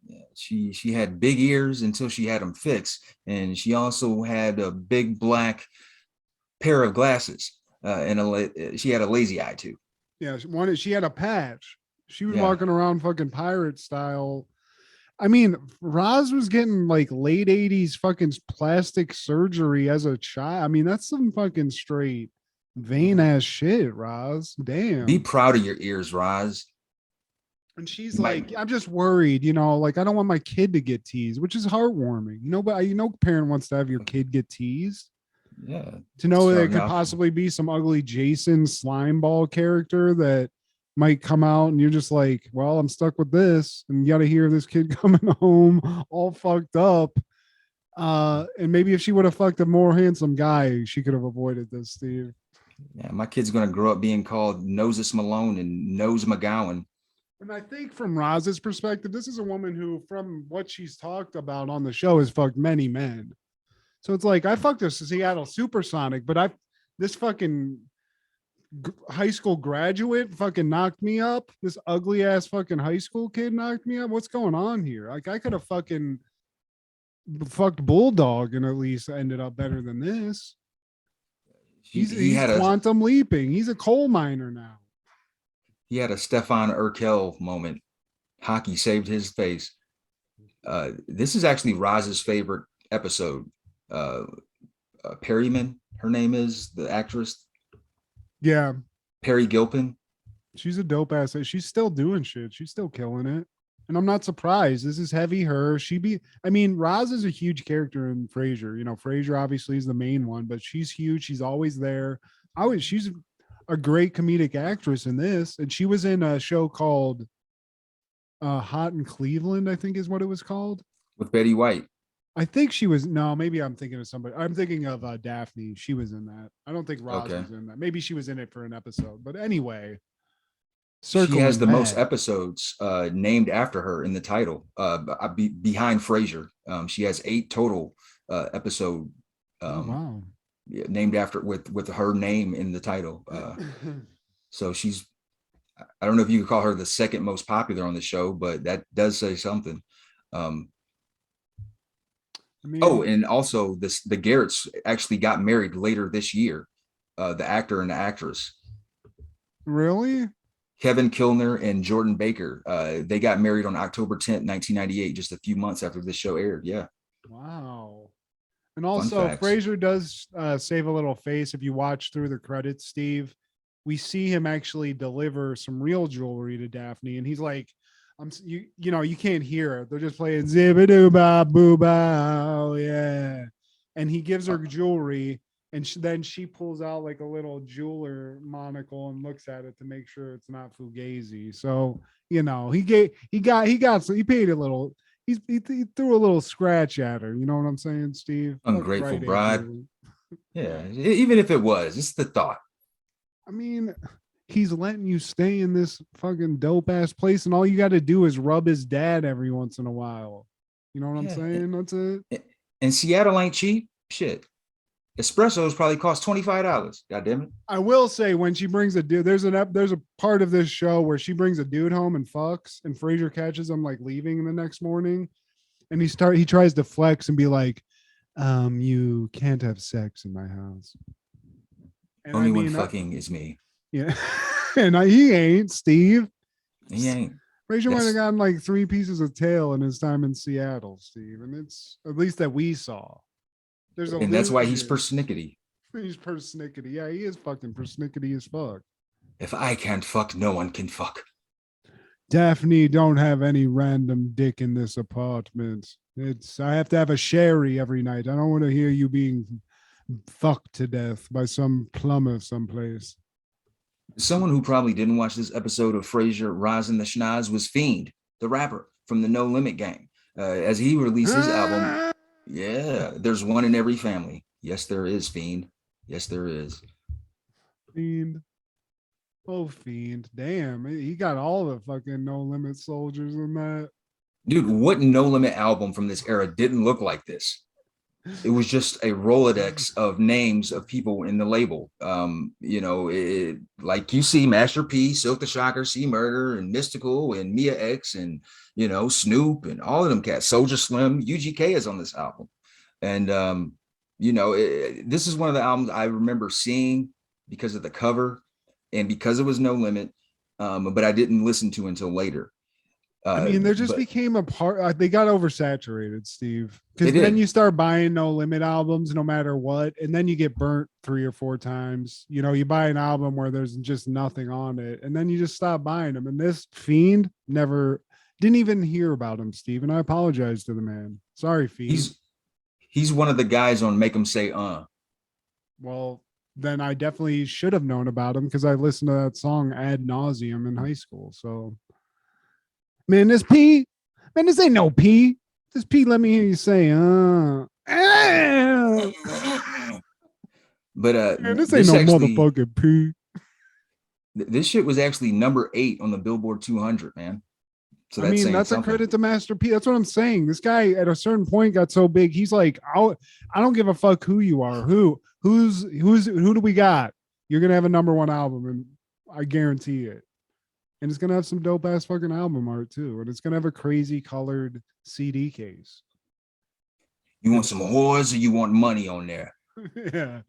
Yeah, she had big ears until she had them fixed. And she also had a big black pair of glasses and she had a lazy eye too. Yeah, she had a patch. She was walking around fucking pirate style. I mean, Roz was getting like late 80s fucking plastic surgery as a child. I mean, that's some fucking straight vain ass shit, Roz. Damn. Be proud of your ears, Roz. And she's like, I'm just worried, you know, like I don't want my kid to get teased, which is heartwarming. You know, but you know, parent wants to have your kid get teased. Yeah. To know that it could possibly be some ugly Jason slimeball character that might come out and you're just like, well, I'm stuck with this and you got to hear this kid coming home all fucked up. And maybe if she would have fucked a more handsome guy, she could have avoided this, Steve. Yeah, my kid's going to grow up being called Noses Malone and Nose McGowan. And I think from Roz's perspective, this is a woman who, from what she's talked about on the show, has fucked many men. So it's like, I fucked a Seattle Supersonic, but this fucking high school graduate fucking knocked me up. This ugly ass fucking high school kid knocked me up. What's going on here? Like I could have fucking fucked Bulldog and at least ended up better than this. He's quantum leaping. He's a coal miner now. He had a Stefan Urkel moment. Hockey saved his face. This is actually Roz's favorite episode. Perryman, her name is the actress. Yeah. Perry Gilpin. She's a dope ass. She's still doing shit. She's still killing it. And I'm not surprised. This is heavy her. I mean, Roz is a huge character in Frasier. You know, Frasier obviously is the main one, but she's huge. She's always there. She's a great comedic actress in this. And she was in a show called Hot in Cleveland, I think is what it was called. With Betty White. I think she was, no, maybe I'm thinking of somebody. I'm thinking of Daphne. She was in that. I don't think Roz was in that. Maybe she was in it for an episode. But anyway. She has the most episodes named after her in the title behind Frasier. She has 8 total episode wow. named after with her name in the title. So she's, I don't know if you could call her the second most popular on the show, but that does say something. And also the Garretts actually got married later this year, the actor and the actress. Really? Kevin Kilner and Jordan Baker. They got married on October 10th, 1998, just a few months after this show aired. Yeah. Wow. And also Frasier does save a little face. If you watch through the credits, Steve, we see him actually deliver some real jewelry to Daphne. And he's like, you know, you can't hear it. They're just playing zibbidoo boo bow. Yeah. And he gives her jewelry. And then she pulls out like a little jeweler monocle and looks at it to make sure it's not fugazi. So, you know, he paid a little, he threw a little scratch at her. You know what I'm saying, Steve? Ungrateful bride. Yeah. Even if it was, it's the thought. I mean, he's letting you stay in this fucking dope ass place. And all you got to do is rub his dad every once in a while. You know what I'm saying? That's it. And Seattle ain't cheap. Shit. Espressos probably cost $25. God damn it. I will say when she brings a dude, there's a part of this show where she brings a dude home and fucks, and Frasier catches him like leaving the next morning, and he tries to flex and be like, you can't have sex in my house. And Only one fucking is me. Yeah. And he ain't, Steve. He ain't. Frazier might That's- have gotten like 3 pieces of tail in his time in Seattle, Steve, and it's at least that we saw. There's a And that's why he's illusion. persnickety. He's persnickety. Yeah, he is fucking persnickety as fuck. If I can't fuck, no one can fuck. Daphne, don't have any random dick in this apartment. I have to have a sherry every night. I don't want to hear you being fucked to death by some plumber someplace. Someone who probably didn't watch this episode of Frasier Rising the Schnoz was Fiend, the rapper from the No Limit Gang. As he released his album, yeah, there's one in every family. Yes, there is, Fiend. Yes, there is. Fiend. Oh, Fiend. Damn, he got all the fucking No Limit soldiers in that. Dude, what No Limit album from this era didn't look like this? It was just a Rolodex of names of people in the label. Like you see Master P, Silk the Shocker, C Murder, and Mystical, and Mia X, and Snoop, and all of them cats. Soldier Slim, UGK is on this album. And this is one of the albums I remember seeing because of the cover and because it was No Limit, but I didn't listen to until later. There just became a part. They got oversaturated, Steve. Because then you start buying No Limit albums, no matter what, and then you get burnt 3 or 4 times. You buy an album where there's just nothing on it, and then you just stop buying them. And this Fiend didn't even hear about him, Steve. And I apologize to the man. Sorry, Fiend. He's one of the guys on Make 'Em Say Well, then I definitely should have known about him because I listened to that song ad nauseum in high school. So. Man, this ain't no P. This P, let me hear you say, But man, this ain't no motherfucking P. This shit was actually number 8 on the Billboard 200, man. So that's a credit to Master P. That's what I'm saying. This guy at a certain point got so big. He's like, I don't give a fuck who you are. Who do we got? You're gonna have a number 1 album, and I guarantee it. And it's going to have some dope ass fucking album art too. And it's going to have a crazy colored CD case. You want some whores or you want money on there? Yeah.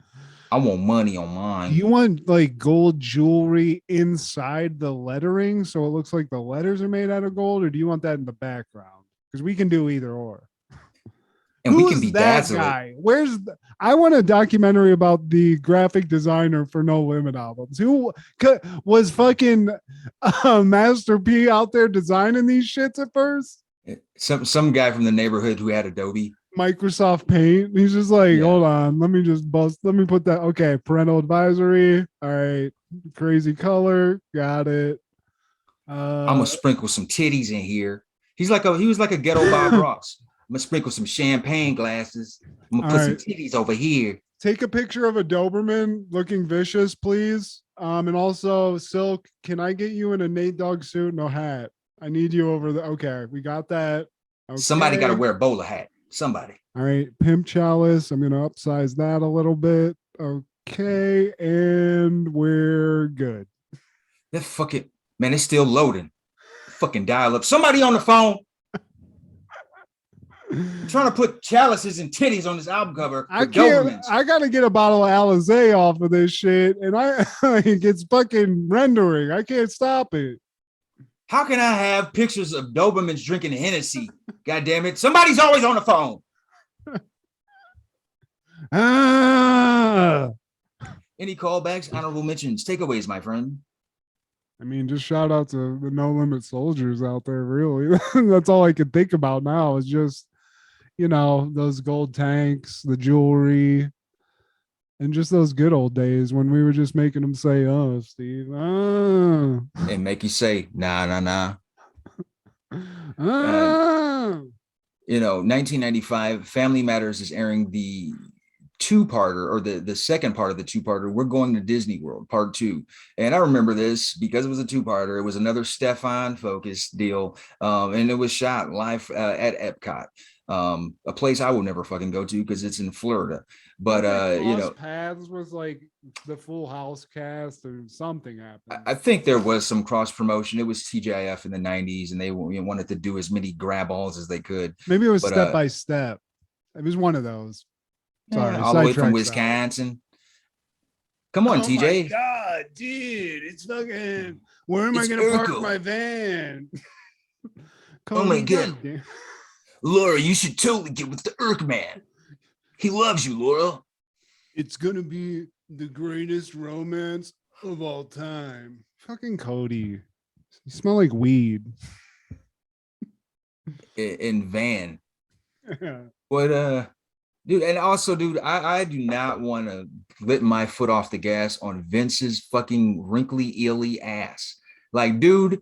I want money on mine. You want like gold jewelry inside the lettering so it looks like the letters are made out of gold, or do you want that in the background? Because we can do either or. And Who's we can be that guy? I want a documentary about the graphic designer for No Limit albums. Who was fucking Master P out there designing these shits at first? Some guy from the neighborhood who had Adobe. Microsoft Paint. He's just like, hold on, let me put that. Okay, parental advisory. All right, crazy color. Got it. I'm gonna sprinkle some titties in here. He was like a ghetto Bob Ross. I'm gonna sprinkle some champagne glasses. I'm gonna put some titties over here. Take a picture of a Doberman looking vicious, please. And also, Silk, can I get you in a Nate Dogg suit? No hat. I need you over the. Okay, we got that. Okay. Somebody got to wear a bowler hat. Somebody. All right, Pimp Chalice. I'm gonna upsize that a little bit. Okay, and we're good. That fucking man, it's still loading. Fucking dial up. Somebody on the phone. I'm trying to put chalices and titties on this album cover. I gotta get a bottle of Alizé off of this shit, and it gets fucking rendering. I can't stop it. How can I have pictures of Dobermans drinking Hennessy? God damn it! Somebody's always on the phone. Any callbacks, honorable mentions, takeaways, my friend? Just shout out to the No Limit soldiers out there. Really, that's all I can think about now. Is just. Those gold tanks, the jewelry, and just those good old days when we were just making them say, oh, Steve. And make you say, nah. 1995, Family Matters is airing the 2-parter, or the second part of the 2-parter. We're Going to Disney World, part 2. And I remember this because it was a 2-parter. It was another Stefan focused deal. And it was shot live at Epcot. A place I will never fucking go to because it's in Florida. But paths was like the Full House cast or something happened. I think there was some cross promotion. It was TGIF in the 90s, and they wanted to do as many grab alls as they could. Maybe it was Step by Step. It was one of those. Sorry, all the way from Wisconsin. Come on, Oh TJ. my God, dude, it's fucking. Where am I It's gonna park Urkel. my van? Oh my Cody, God. goddamn. Laura, you should totally get with the Urk man. He loves you, Laura. It's gonna be the greatest romance of all time. Fucking Cody. You smell like weed. In van. But dude, and also, dude, I do not want to let my foot off the gas on Vince's fucking wrinkly, eely ass. Like, dude,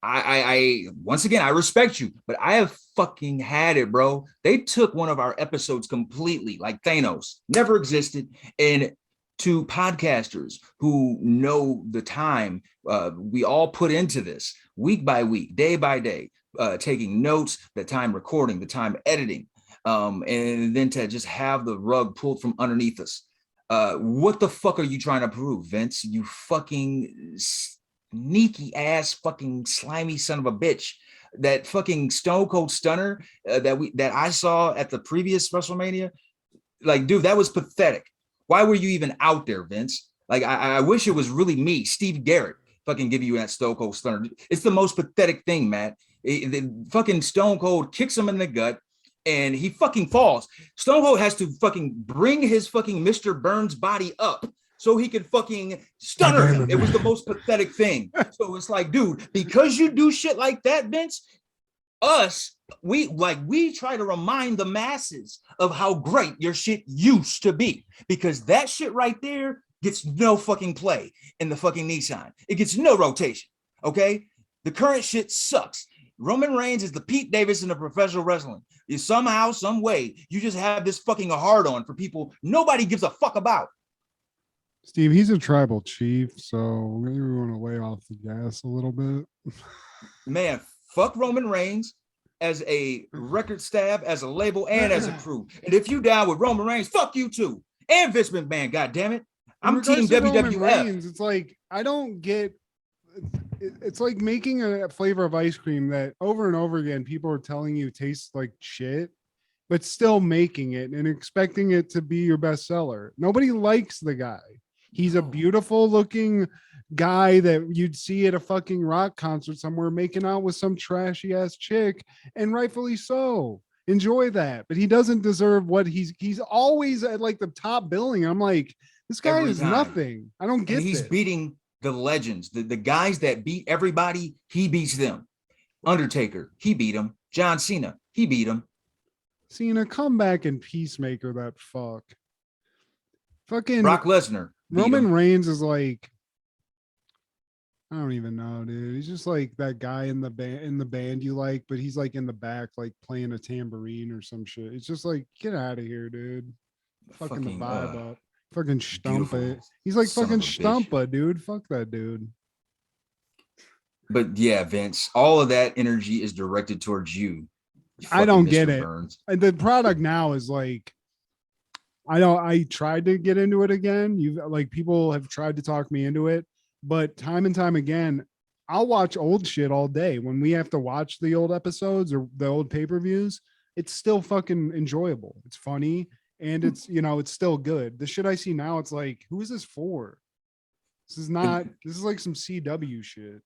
I once again, I respect you, but I have fucking had it, bro. They took one of our episodes completely, like Thanos, never existed. And to podcasters who know the time we all put into this week by week, day by day, taking notes, the time recording, the time editing, and then to just have the rug pulled from underneath us. What the fuck are you trying to prove, Vince? You fucking sneaky ass fucking slimy son of a bitch. That fucking Stone Cold Stunner that I saw at the previous WrestleMania, like, dude, that was pathetic. Why were you even out there, Vince? Like, I wish it was really me, Steve Garrett, fucking give you that Stone Cold Stunner. It's the most pathetic thing, Matt. The fucking Stone Cold kicks him in the gut and he fucking falls. Stone Cold has to fucking bring his fucking Mr. Burns body up so he could fucking stunner him. It was the most pathetic thing. So it's like, dude, because you do shit like that, Vince, we try to remind the masses of how great your shit used to be, because that shit right there gets no fucking play in the fucking Nissan. It gets no rotation. Okay, the current shit sucks. Roman Reigns is the Pete Davidson of professional wrestling. Somehow, some way, you just have this fucking hard on for people nobody gives a fuck about. Steve, he's a tribal chief, so maybe we want to lay off the gas a little bit. Man, fuck Roman Reigns as a record stab, as a label, and as a crew. And if you down with Roman Reigns, fuck you too. And Vince McMahon, goddammit. I'm team WWF. Reigns, it's like, I don't get, it's like making a flavor of ice cream that over and over again, people are telling you tastes like shit, but still making it and expecting it to be your bestseller. Nobody likes the guy. He's a beautiful looking guy that you'd see at a fucking rock concert somewhere making out with some trashy ass chick, and rightfully so. Enjoy that. But he doesn't deserve what he's always at like the top billing. I'm like, this guy is nothing. I don't get it. He's beating the legends, the guys that beat everybody, he beats them. Undertaker, he beat him. John Cena, he beat him. Cena, come back and Peacemaker that fuck. Fucking Brock Lesnar. Roman Reigns is like, I don't even know, dude. He's just like that guy in the band you like, but he's like in the back, like playing a tambourine or some shit. It's just like, get out of here, dude. Fucking the vibe up. Fucking Stumpa. He's like fucking Stumpa, dude. Fuck that dude. But yeah, Vince, all of that energy is directed towards you. I don't get it. And the product now is like, I tried to get into it again. People have tried to talk me into it, but time and time again, I'll watch old shit all day. When we have to watch the old episodes or the old pay-per-views, it's still fucking enjoyable. It's funny and it's still good. The shit I see now, it's like, who is this for? This is like some CW shit.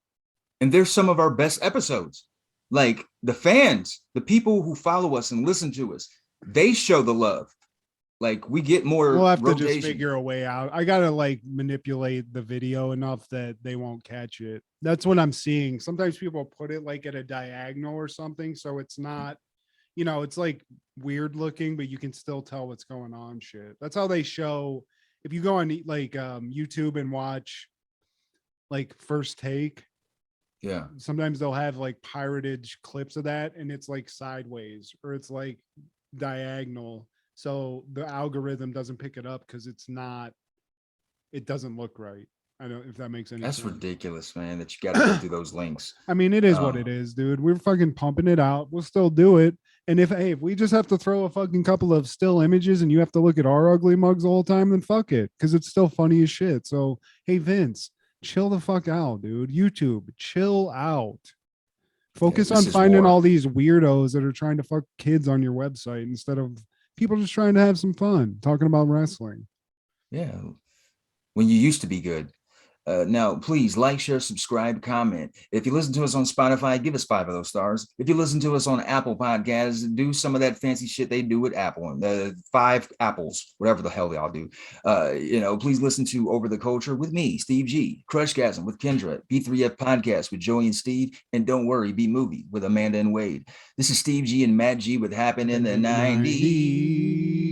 And there's some of our best episodes. Like the fans, the people who follow us and listen to us, they show the love. Like we get more. We'll have to just figure a way out. I gotta like manipulate the video enough that they won't catch it. That's what I'm seeing. Sometimes people put it like at a diagonal or something, so it's not, it's like weird looking, but you can still tell what's going on. Shit. That's how they show. If you go on like YouTube and watch like First Take. Yeah. Sometimes they'll have like pirated clips of that, and it's like sideways or it's like diagonal. So the algorithm doesn't pick it up because it doesn't look right. I don't know if that makes any sense. That's ridiculous, man, that you got to go through those links. I mean, it is what it is, dude. We're fucking pumping it out. We'll still do it. And if we just have to throw a fucking couple of still images and you have to look at our ugly mugs the whole time, then fuck it. Because it's still funny as shit. So, hey, Vince, chill the fuck out, dude. YouTube, chill out. Focus on finding all these weirdos that are trying to fuck kids on your website instead of people just trying to have some fun talking about wrestling. Yeah. when you used to be good. Now, please like, share, subscribe, comment. If you listen to us on Spotify, give us 5 of those stars. If you listen to us on Apple Podcasts, do some of that fancy shit they do with Apple, 5 apples, whatever the hell they all do. Please listen to Over the Culture with me, Steve G, Crushgasm with Kendra, B3F Podcast with Joey and Steve, and Don't Worry, Be Movie with Amanda and Wade. This is Steve G and Matt G with Happen in the 90s.